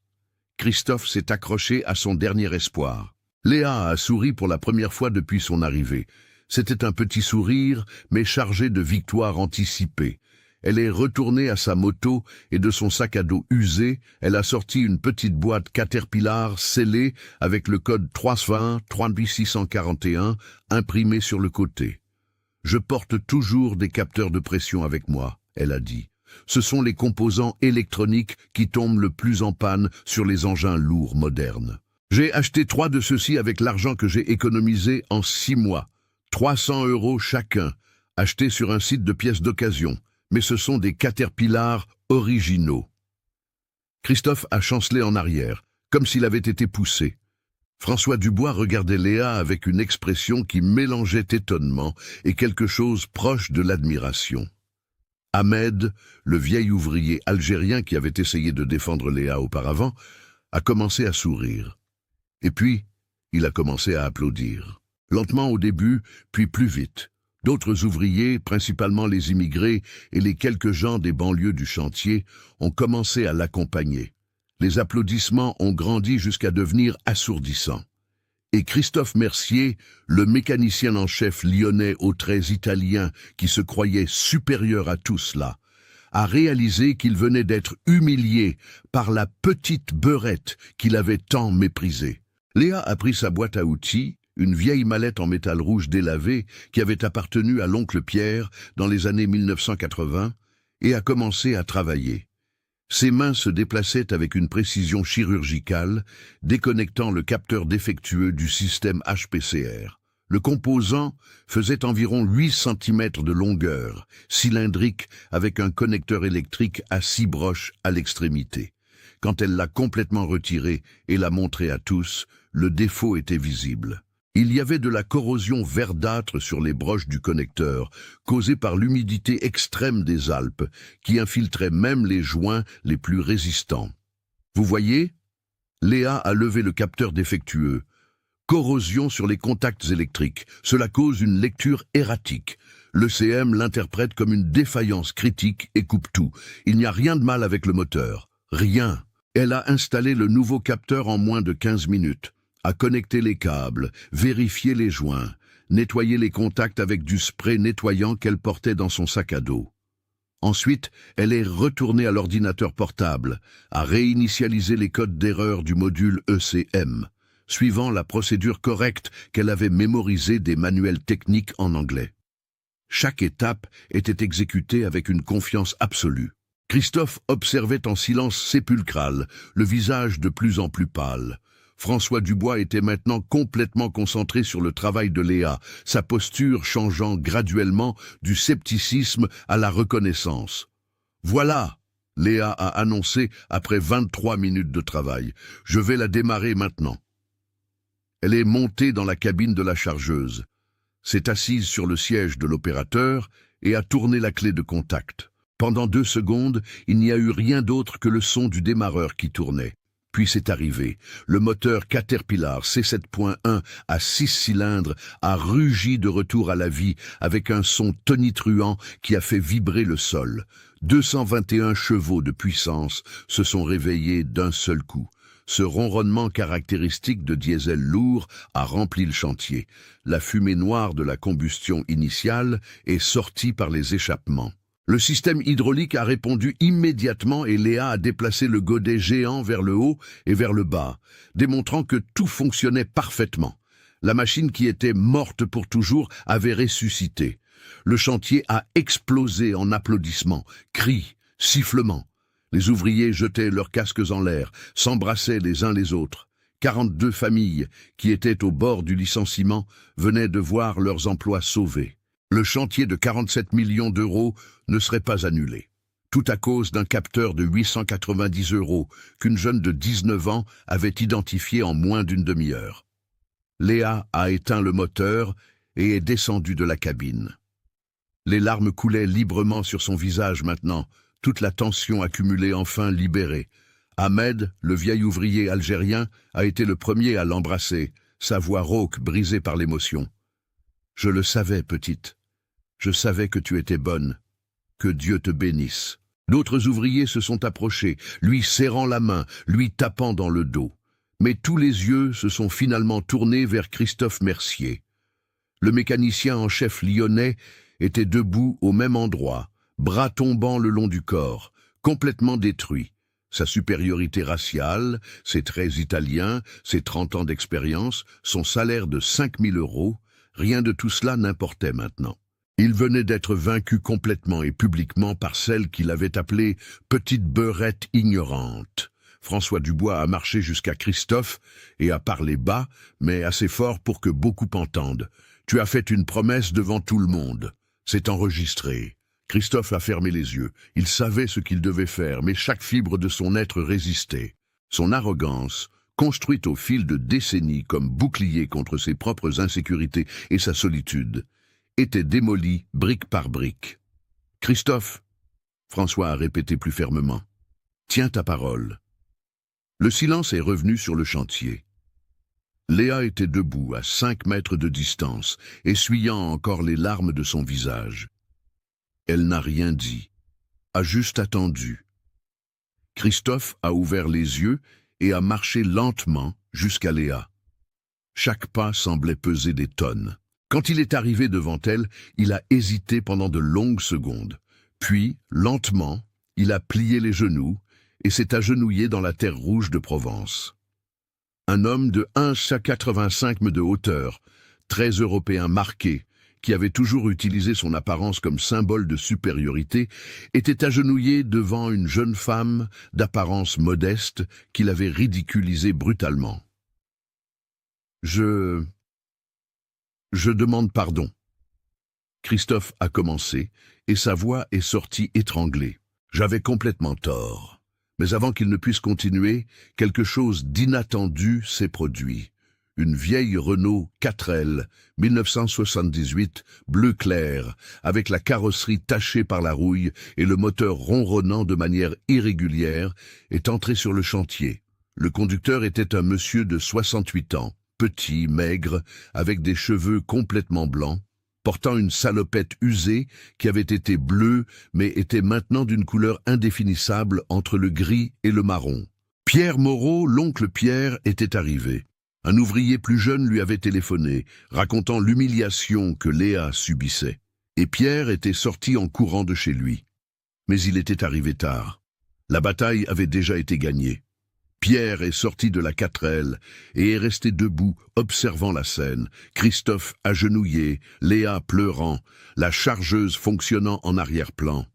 S1: Christophe s'est accroché à son dernier espoir. Léa a souri pour la première fois depuis son arrivée. C'était un petit sourire, mais chargé de victoire anticipée. Elle est retournée à sa moto et de son sac à dos usé, elle a sorti une petite boîte Caterpillar scellée avec le code 320-38641 imprimé sur le côté. « Je porte toujours des capteurs de pression avec moi », elle a dit. « Ce sont les composants électroniques qui tombent le plus en panne sur les engins lourds modernes. J'ai acheté 3 de ceux-ci avec l'argent que j'ai économisé en 6 mois. 300 € chacun, achetés sur un site de pièces d'occasion. Mais ce sont des Caterpillar originaux. » Christophe a chancelé en arrière, comme s'il avait été poussé. François Dubois regardait Léa avec une expression qui mélangeait étonnement et quelque chose proche de l'admiration. Ahmed, le vieil ouvrier algérien qui avait essayé de défendre Léa auparavant, a commencé à sourire. Et puis, il a commencé à applaudir. Lentement au début, puis plus vite. D'autres ouvriers, principalement les immigrés et les quelques gens des banlieues du chantier, ont commencé à l'accompagner. Les applaudissements ont grandi jusqu'à devenir assourdissants. Et Christophe Mercier, le mécanicien en chef lyonnais aux traits italiens qui se croyait supérieur à tout cela, a réalisé qu'il venait d'être humilié par la petite beurette qu'il avait tant méprisée. Léa a pris sa boîte à outils, une vieille mallette en métal rouge délavé qui avait appartenu à l'oncle Pierre dans les années 1980, et a commencé à travailler. Ses mains se déplaçaient avec une précision chirurgicale, déconnectant le capteur défectueux du système HPCR. Le composant faisait environ 8 cm de longueur, cylindrique avec un connecteur électrique à 6 broches à l'extrémité. Quand elle l'a complètement retiré et l'a montré à tous, le défaut était visible. Il y avait de la corrosion verdâtre sur les broches du connecteur, causée par l'humidité extrême des Alpes, qui infiltrait même les joints les plus résistants. Vous voyez? Léa a levé le capteur défectueux. Corrosion sur les contacts électriques. Cela cause une lecture erratique. L'ECM l'interprète comme une défaillance critique et coupe tout. Il n'y a rien de mal avec le moteur. Rien. Elle a installé le nouveau capteur en moins de 15 minutes. A connecté les câbles, vérifié les joints, nettoyé les contacts avec du spray nettoyant qu'elle portait dans son sac à dos. Ensuite, elle est retournée à l'ordinateur portable, a réinitialisé les codes d'erreur du module ECM, suivant la procédure correcte qu'elle avait mémorisée des manuels techniques en anglais. Chaque étape était exécutée avec une confiance absolue. Christophe observait en silence sépulcral, le visage de plus en plus pâle. François Dubois était maintenant complètement concentré sur le travail de Léa, sa posture changeant graduellement du scepticisme à la reconnaissance. « Voilà !» Léa a annoncé après 23 minutes de travail. « Je vais la démarrer maintenant. » Elle est montée dans la cabine de la chargeuse, s'est assise sur le siège de l'opérateur et a tourné la clé de contact. Pendant 2 secondes, il n'y a eu rien d'autre que le son du démarreur qui tournait. Puis c'est arrivé. Le moteur Caterpillar C7.1 à 6 cylindres a rugi de retour à la vie avec un son tonitruant qui a fait vibrer le sol. 221 chevaux de puissance se sont réveillés d'un seul coup. Ce ronronnement caractéristique de diesel lourd a rempli le chantier. La fumée noire de la combustion initiale est sortie par les échappements. Le système hydraulique a répondu immédiatement et Léa a déplacé le godet géant vers le haut et vers le bas, démontrant que tout fonctionnait parfaitement. La machine qui était morte pour toujours avait ressuscité. Le chantier a explosé en applaudissements, cris, sifflements. Les ouvriers jetaient leurs casques en l'air, s'embrassaient les uns les autres. 42 familles, qui étaient au bord du licenciement, venaient de voir leurs emplois sauvés. Le chantier de 47 millions d'euros ne serait pas annulé. Tout à cause d'un capteur de 890 € qu'une jeune de 19 ans avait identifié en moins d'une demi-heure. Léa a éteint le moteur et est descendue de la cabine. Les larmes coulaient librement sur son visage maintenant, toute la tension accumulée enfin libérée. Ahmed, le vieil ouvrier algérien, a été le premier à l'embrasser, sa voix rauque brisée par l'émotion. « Je le savais, petite. Je savais que tu étais bonne. Que Dieu te bénisse. » D'autres ouvriers se sont approchés, lui serrant la main, lui tapant dans le dos. Mais tous les yeux se sont finalement tournés vers Christophe Mercier. Le mécanicien en chef lyonnais était debout au même endroit, bras tombant le long du corps, complètement détruit. Sa supériorité raciale, ses traits italiens, ses 30 ans d'expérience, son salaire de 5 000 €, rien de tout cela n'importait maintenant. Il venait d'être vaincu complètement et publiquement par celle qu'il avait appelée « petite beurette ignorante ». François Dubois a marché jusqu'à Christophe et a parlé bas, mais assez fort pour que beaucoup entendent. « Tu as fait une promesse devant tout le monde. C'est enregistré. » Christophe a fermé les yeux. Il savait ce qu'il devait faire, mais chaque fibre de son être résistait. Son arrogance, construite au fil de décennies comme bouclier contre ses propres insécurités et sa solitude, était démolie brique par brique. « Christophe !» François a répété plus fermement. « Tiens ta parole. » Le silence est revenu sur le chantier. Léa était debout à 5 mètres de distance, essuyant encore les larmes de son visage. Elle n'a rien dit, a juste attendu. Christophe a ouvert les yeux et a marché lentement jusqu'à Léa. Chaque pas semblait peser des tonnes. Quand il est arrivé devant elle, il a hésité pendant de longues secondes. Puis, lentement, il a plié les genoux et s'est agenouillé dans la terre rouge de Provence. Un homme de 1,85 m de hauteur, très européen marqué, qui avait toujours utilisé son apparence comme symbole de supériorité, était agenouillé devant une jeune femme d'apparence modeste qu'il avait ridiculisée brutalement. Je demande pardon. Christophe a commencé, et sa voix est sortie étranglée. J'avais complètement tort. Mais avant qu'il ne puisse continuer, quelque chose d'inattendu s'est produit. Une vieille Renault 4L, 1978, bleu clair, avec la carrosserie tachée par la rouille et le moteur ronronnant de manière irrégulière, est entrée sur le chantier. Le conducteur était un monsieur de 68 ans, petit, maigre, avec des cheveux complètement blancs, portant une salopette usée qui avait été bleue mais était maintenant d'une couleur indéfinissable entre le gris et le marron. Pierre Moreau, l'oncle Pierre, était arrivé. Un ouvrier plus jeune lui avait téléphoné, racontant l'humiliation que Léa subissait. Et Pierre était sorti en courant de chez lui. Mais il était arrivé tard. La bataille avait déjà été gagnée. Pierre est sorti de la 4L et est resté debout, observant la scène. Christophe agenouillé, Léa pleurant, la chargeuse fonctionnant en arrière-plan.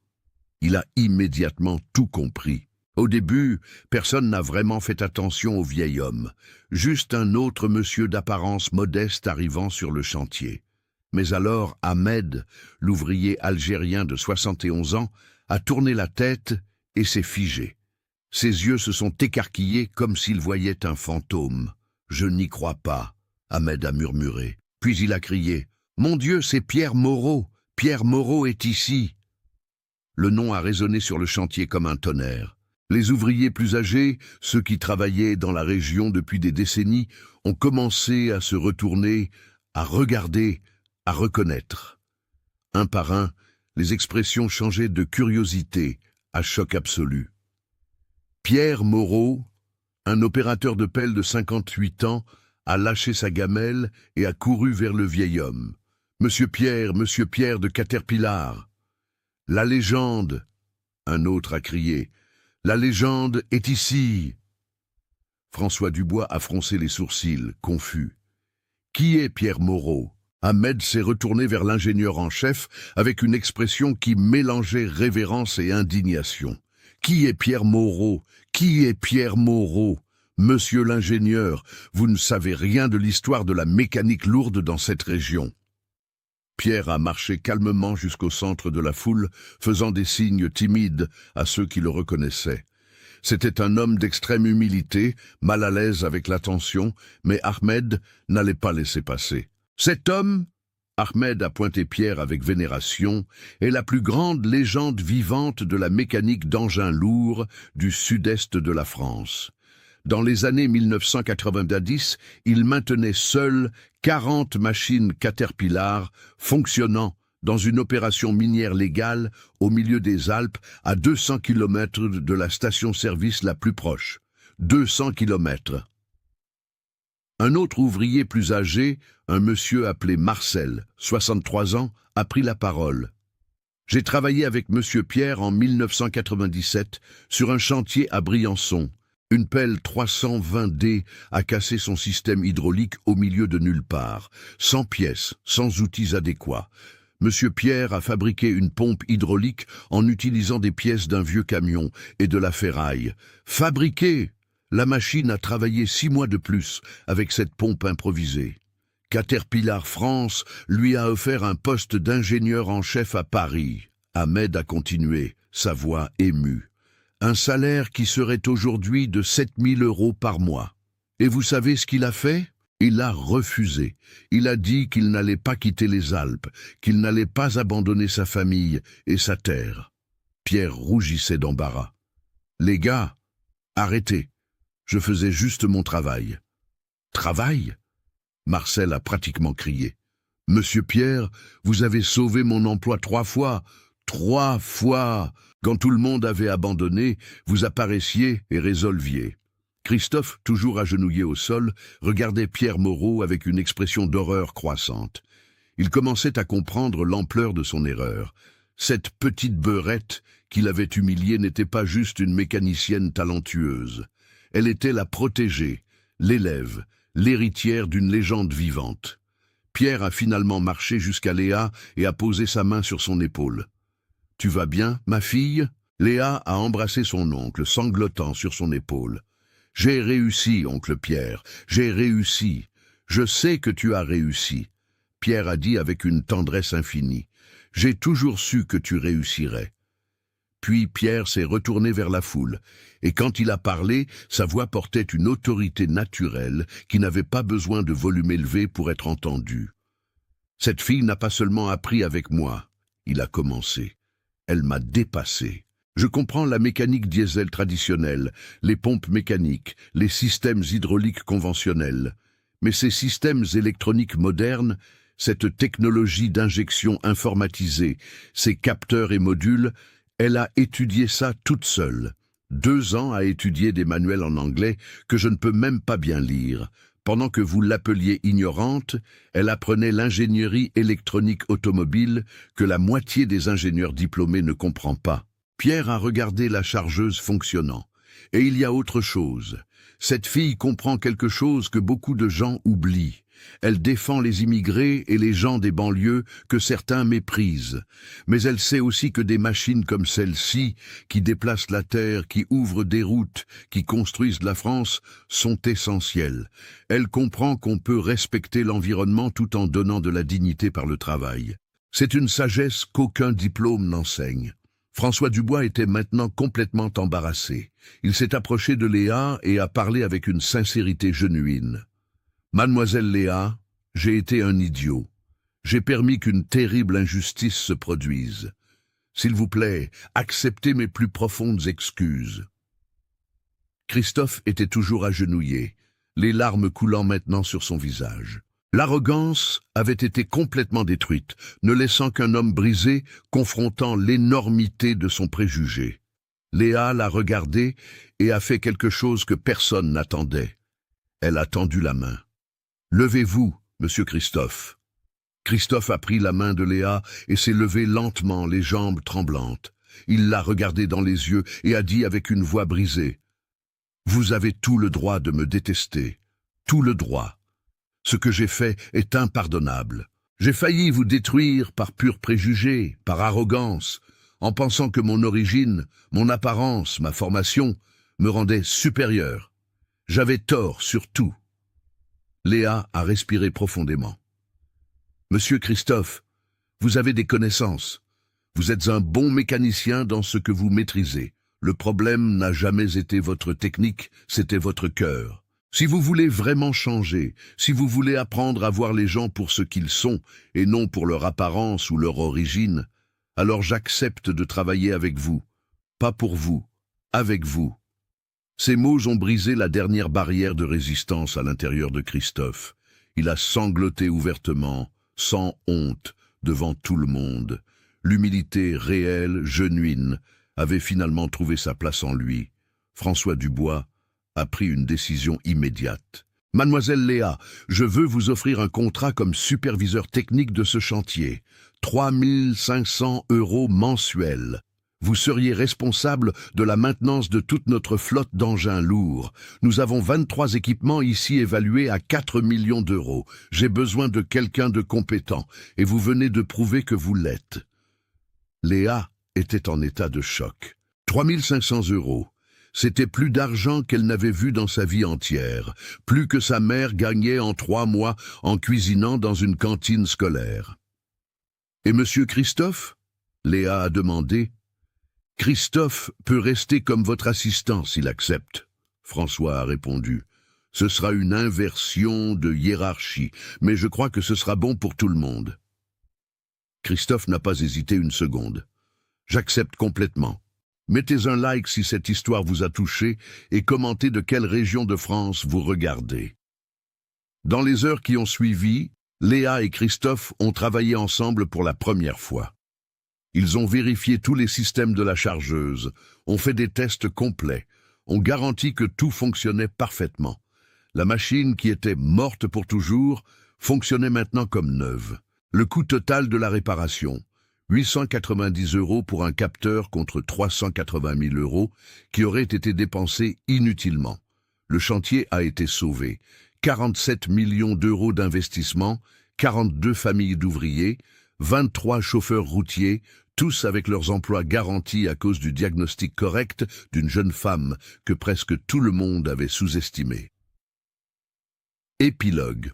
S1: Il a immédiatement tout compris. Au début, personne n'a vraiment fait attention au vieil homme, juste un autre monsieur d'apparence modeste arrivant sur le chantier. Mais alors Ahmed, l'ouvrier algérien de 71 ans, a tourné la tête et s'est figé. Ses yeux se sont écarquillés comme s'il voyait un fantôme. « Je n'y crois pas », Ahmed a murmuré. Puis il a crié « Mon Dieu, c'est Pierre Moreau! Pierre Moreau est ici !» Le nom a résonné sur le chantier comme un tonnerre. Les ouvriers plus âgés, ceux qui travaillaient dans la région depuis des décennies, ont commencé à se retourner, à regarder, à reconnaître. Un par un, les expressions changeaient de curiosité à choc absolu. Pierre Moreau, un opérateur de pelle de 58 ans, a lâché sa gamelle et a couru vers le vieil homme. « Monsieur Pierre de Caterpillar !»« La légende !» un autre a crié. « La légende est ici !» François Dubois a froncé les sourcils, confus. « Qui est Pierre Moreau ?» Ahmed s'est retourné vers l'ingénieur en chef avec une expression qui mélangeait révérence et indignation. « Qui est Pierre Moreau? Qui est Pierre Moreau? Monsieur l'ingénieur, vous ne savez rien de l'histoire de la mécanique lourde dans cette région. » Pierre a marché calmement jusqu'au centre de la foule, faisant des signes timides à ceux qui le reconnaissaient. C'était un homme d'extrême humilité, mal à l'aise avec l'attention, mais Ahmed n'allait pas laisser passer. Cet homme, Ahmed a pointé Pierre avec vénération, est la plus grande légende vivante de la mécanique d'engins lourds du sud-est de la France. Dans les années 1990, il maintenait seul 40 machines Caterpillar fonctionnant dans une opération minière légale au milieu des Alpes à 200 km de la station-service la plus proche. 200 km. Un autre ouvrier plus âgé, un monsieur appelé Marcel, 63 ans, a pris la parole. J'ai travaillé avec monsieur Pierre en 1997 sur un chantier à Briançon. Une pelle 320D a cassé son système hydraulique au milieu de nulle part, sans pièces, sans outils adéquats. Monsieur Pierre a fabriqué une pompe hydraulique en utilisant des pièces d'un vieux camion et de la ferraille. Fabriqué! La machine a travaillé 6 mois de plus avec cette pompe improvisée. Caterpillar France lui a offert un poste d'ingénieur en chef à Paris. Ahmed a continué, sa voix émue. Un salaire qui serait aujourd'hui de 7 000 € par mois. Et vous savez ce qu'il a fait? Il a refusé. Il a dit qu'il n'allait pas quitter les Alpes, qu'il n'allait pas abandonner sa famille et sa terre. Pierre rougissait d'embarras. « Les gars, arrêtez. Je faisais juste mon travail. »« Travail ?» Marcel a pratiquement crié. « Monsieur Pierre, vous avez sauvé mon emploi 3 fois. 3 fois ! Quand tout le monde avait abandonné, vous apparaissiez et résolviez. » Christophe, toujours agenouillé au sol, regardait Pierre Moreau avec une expression d'horreur croissante. Il commençait à comprendre l'ampleur de son erreur. Cette petite beurette qu'il avait humiliée n'était pas juste une mécanicienne talentueuse. Elle était la protégée, l'élève, l'héritière d'une légende vivante. Pierre a finalement marché jusqu'à Léa et a posé sa main sur son épaule. « Tu vas bien, ma fille ?» Léa a embrassé son oncle, sanglotant sur son épaule. « J'ai réussi, oncle Pierre, j'ai réussi. Je sais que tu as réussi. » Pierre a dit avec une tendresse infinie. « J'ai toujours su que tu réussirais. » Puis Pierre s'est retourné vers la foule, et quand il a parlé, sa voix portait une autorité naturelle qui n'avait pas besoin de volume élevé pour être entendue. « Cette fille n'a pas seulement appris avec moi, » il a commencé. Elle m'a dépassé. Je comprends la mécanique diesel traditionnelle, les pompes mécaniques, les systèmes hydrauliques conventionnels. Mais ces systèmes électroniques modernes, cette technologie d'injection informatisée, ces capteurs et modules, elle a étudié ça toute seule. 2 ans à étudier des manuels en anglais que je ne peux même pas bien lire. Pendant que vous l'appeliez ignorante, elle apprenait l'ingénierie électronique automobile que la moitié des ingénieurs diplômés ne comprend pas. Pierre a regardé la chargeuse fonctionnant. Et il y a autre chose. Cette fille comprend quelque chose que beaucoup de gens oublient. Elle défend les immigrés et les gens des banlieues que certains méprisent. Mais elle sait aussi que des machines comme celle-ci, qui déplacent la terre, qui ouvrent des routes, qui construisent la France, sont essentielles. Elle comprend qu'on peut respecter l'environnement tout en donnant de la dignité par le travail. C'est une sagesse qu'aucun diplôme n'enseigne. François Dubois était maintenant complètement embarrassé. Il s'est approché de Léa et a parlé avec une sincérité genuine. « Mademoiselle Léa, j'ai été un idiot. J'ai permis qu'une terrible injustice se produise. S'il vous plaît, acceptez mes plus profondes excuses. » Christophe était toujours agenouillé, les larmes coulant maintenant sur son visage. L'arrogance avait été complètement détruite, ne laissant qu'un homme brisé confrontant l'énormité de son préjugé. Léa l'a regardé et a fait quelque chose que personne n'attendait. Elle a tendu la main. « Levez-vous, monsieur Christophe. » Christophe a pris la main de Léa et s'est levé lentement, les jambes tremblantes. Il l'a regardée dans les yeux et a dit avec une voix brisée, « Vous avez tout le droit de me détester, tout le droit. Ce que j'ai fait est impardonnable. J'ai failli vous détruire par pur préjugé, par arrogance, en pensant que mon origine, mon apparence, ma formation me rendaient supérieur. J'avais tort sur tout. » Léa a respiré profondément. « Monsieur Christophe, vous avez des connaissances. Vous êtes un bon mécanicien dans ce que vous maîtrisez. Le problème n'a jamais été votre technique, c'était votre cœur. Si vous voulez vraiment changer, si vous voulez apprendre à voir les gens pour ce qu'ils sont et non pour leur apparence ou leur origine, alors j'accepte de travailler avec vous. Pas pour vous, avec vous. » Ces mots ont brisé la dernière barrière de résistance à l'intérieur de Christophe. Il a sangloté ouvertement, sans honte, devant tout le monde. L'humilité réelle, genuine, avait finalement trouvé sa place en lui. François Dubois a pris une décision immédiate. « Mademoiselle Léa, je veux vous offrir un contrat comme superviseur technique de ce chantier. 3 500 € mensuels. Vous seriez responsable de la maintenance de toute notre flotte d'engins lourds. Nous avons 23 équipements ici évalués à 4 millions d'euros. J'ai besoin de quelqu'un de compétent, et vous venez de prouver que vous l'êtes. » Léa était en état de choc. 3 500 €. C'était plus d'argent qu'elle n'avait vu dans sa vie entière, plus que sa mère gagnait en 3 mois en cuisinant dans une cantine scolaire. « Et monsieur Christophe ?» Léa a demandé. « Christophe peut rester comme votre assistant s'il accepte. » François a répondu. « Ce sera une inversion de hiérarchie, mais je crois que ce sera bon pour tout le monde. » Christophe n'a pas hésité une seconde. « J'accepte complètement. Mettez un like si cette histoire vous a touché et commentez de quelle région de France vous regardez. » Dans les heures qui ont suivi, Léa et Christophe ont travaillé ensemble pour la première fois. Ils ont vérifié tous les systèmes de la chargeuse, ont fait des tests complets, ont garanti que tout fonctionnait parfaitement. La machine qui était morte pour toujours fonctionnait maintenant comme neuve. Le coût total de la réparation, 890 € pour un capteur contre 380 000 € qui auraient été dépensés inutilement. Le chantier a été sauvé. 47 millions d'euros d'investissement, 42 familles d'ouvriers, 23 chauffeurs routiers, tous avec leurs emplois garantis à cause du diagnostic correct d'une jeune femme que presque tout le monde avait sous-estimée. Épilogue.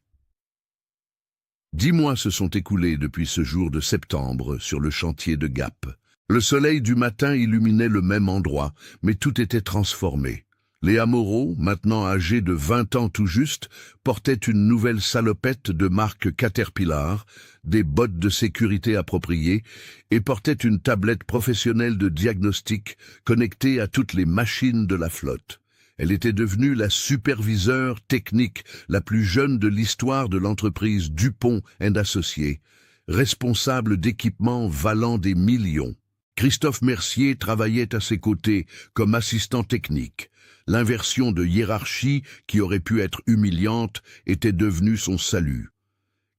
S1: 10 mois se sont écoulés depuis ce jour de septembre sur le chantier de Gap. Le soleil du matin illuminait le même endroit, mais tout était transformé. Léa Moreau, maintenant âgée de 20 ans tout juste, portait une nouvelle salopette de marque Caterpillar, des bottes de sécurité appropriées et portait une tablette professionnelle de diagnostic connectée à toutes les machines de la flotte. Elle était devenue la superviseure technique la plus jeune de l'histoire de l'entreprise Dupont & Associés, responsable d'équipements valant des millions. Christophe Mercier travaillait à ses côtés comme assistant technique. L'inversion de hiérarchie, qui aurait pu être humiliante, était devenue son salut.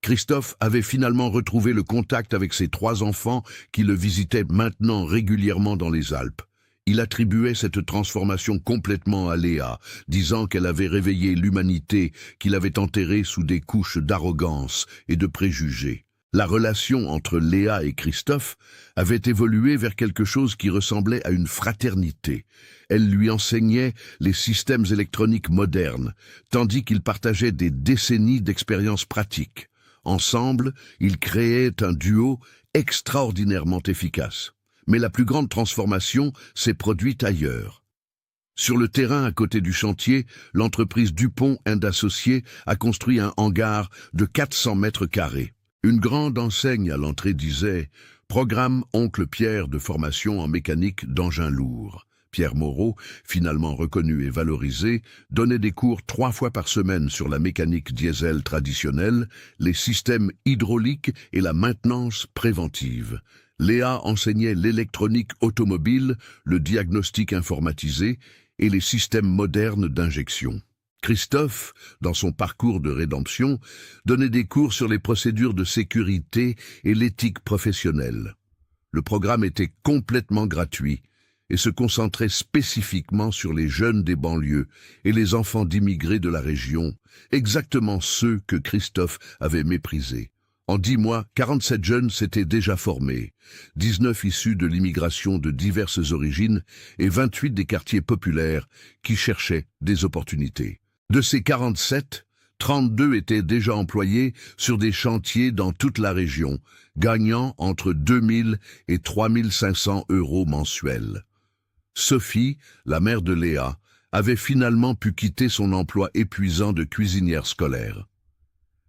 S1: Christophe avait finalement retrouvé le contact avec ses 3 enfants qui le visitaient maintenant régulièrement dans les Alpes. Il attribuait cette transformation complètement à Léa, disant qu'elle avait réveillé l'humanité, qu'il avait enterrée sous des couches d'arrogance et de préjugés. La relation entre Léa et Christophe avait évolué vers quelque chose qui ressemblait à une fraternité. Elle lui enseignait les systèmes électroniques modernes, tandis qu'ils partageaient des décennies d'expériences pratiques. Ensemble, ils créaient un duo extraordinairement efficace. Mais la plus grande transformation s'est produite ailleurs. Sur le terrain à côté du chantier, l'entreprise Dupont & Associés a construit un hangar de 400 mètres carrés. Une grande enseigne à l'entrée disait « Programme Oncle Pierre de formation en mécanique d'engins lourds ». Pierre Moreau, finalement reconnu et valorisé, donnait des cours 3 fois par semaine sur la mécanique diesel traditionnelle, les systèmes hydrauliques et la maintenance préventive. Léa enseignait l'électronique automobile, le diagnostic informatisé et les systèmes modernes d'injection. Christophe, dans son parcours de rédemption, donnait des cours sur les procédures de sécurité et l'éthique professionnelle. Le programme était complètement gratuit et se concentrait spécifiquement sur les jeunes des banlieues et les enfants d'immigrés de la région, exactement ceux que Christophe avait méprisés. En 10 mois, 47 jeunes s'étaient déjà formés, 19 issus de l'immigration de diverses origines et 28 des quartiers populaires qui cherchaient des opportunités. De ces 47, 32 étaient déjà employés sur des chantiers dans toute la région, gagnant entre 2 000 et 3 500 euros mensuels. Sophie, la mère de Léa, avait finalement pu quitter son emploi épuisant de cuisinière scolaire.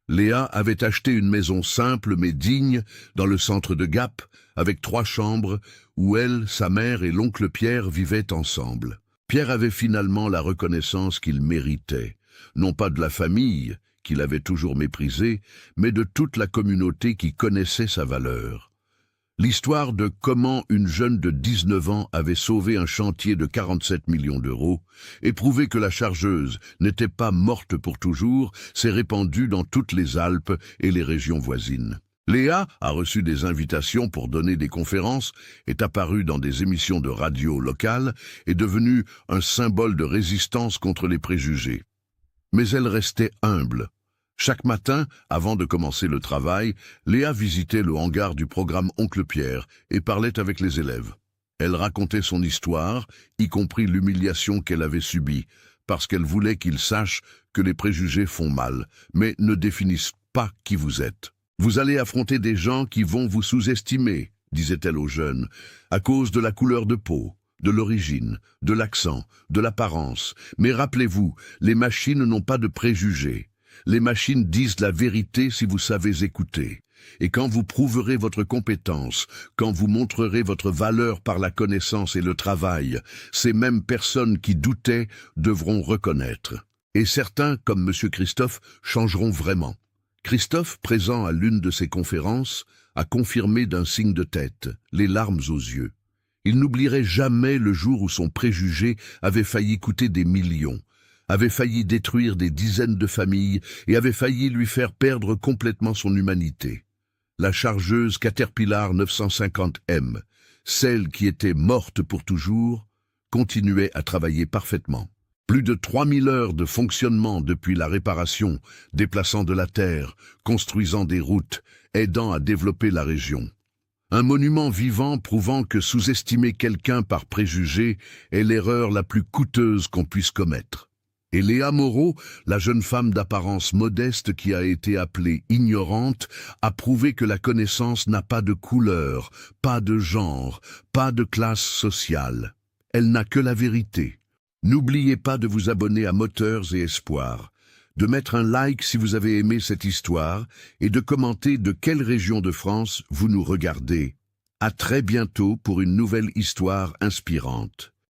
S1: Léa avait acheté une maison simple mais digne dans le centre de Gap, avec 3 chambres, où elle, sa mère et l'oncle Pierre vivaient ensemble. Pierre avait finalement la reconnaissance qu'il méritait, non pas de la famille, qu'il avait toujours méprisée, mais de toute la communauté qui connaissait sa valeur. L'histoire de comment une jeune de 19 ans avait sauvé un chantier de 47 millions d'euros et prouvé que la chargeuse n'était pas morte pour toujours s'est répandue dans toutes les Alpes et les régions voisines. Léa a reçu des invitations pour donner des conférences, est apparue dans des émissions de radio locales, est devenue un symbole de résistance contre les préjugés. Mais elle restait humble. Chaque matin, avant de commencer le travail, Léa visitait le hangar du programme Oncle Pierre et parlait avec les élèves. Elle racontait son histoire, y compris l'humiliation qu'elle avait subie, parce qu'elle voulait qu'ils sachent que les préjugés font mal, mais ne définissent pas qui vous êtes. Vous allez affronter des gens qui vont vous sous-estimer, disait-elle aux jeunes, à cause de la couleur de peau, de l'origine, de l'accent, de l'apparence. Mais rappelez-vous, les machines n'ont pas de préjugés. Les machines disent la vérité si vous savez écouter. Et quand vous prouverez votre compétence, quand vous montrerez votre valeur par la connaissance et le travail, ces mêmes personnes qui doutaient devront reconnaître. Et certains, comme M. Christophe, changeront vraiment. Christophe, présent à l'une de ces conférences, a confirmé d'un signe de tête, les larmes aux yeux. Il n'oublierait jamais le jour où son préjugé avait failli coûter des millions, avait failli détruire des dizaines de familles et avait failli lui faire perdre complètement son humanité. La chargeuse Caterpillar 950M, celle qui était morte pour toujours, continuait à travailler parfaitement. Plus de 3000 heures de fonctionnement depuis la réparation, déplaçant de la terre, construisant des routes, aidant à développer la région. Un monument vivant prouvant que sous-estimer quelqu'un par préjugé est l'erreur la plus coûteuse qu'on puisse commettre. Et Léa Moreau, la jeune femme d'apparence modeste qui a été appelée ignorante, a prouvé que la connaissance n'a pas de couleur, pas de genre, pas de classe sociale. Elle n'a que la vérité. N'oubliez pas de vous abonner à Moteurs et Espoirs, de mettre un like si vous avez aimé cette histoire et de commenter de quelle région de France vous nous regardez. À très bientôt pour une nouvelle histoire inspirante.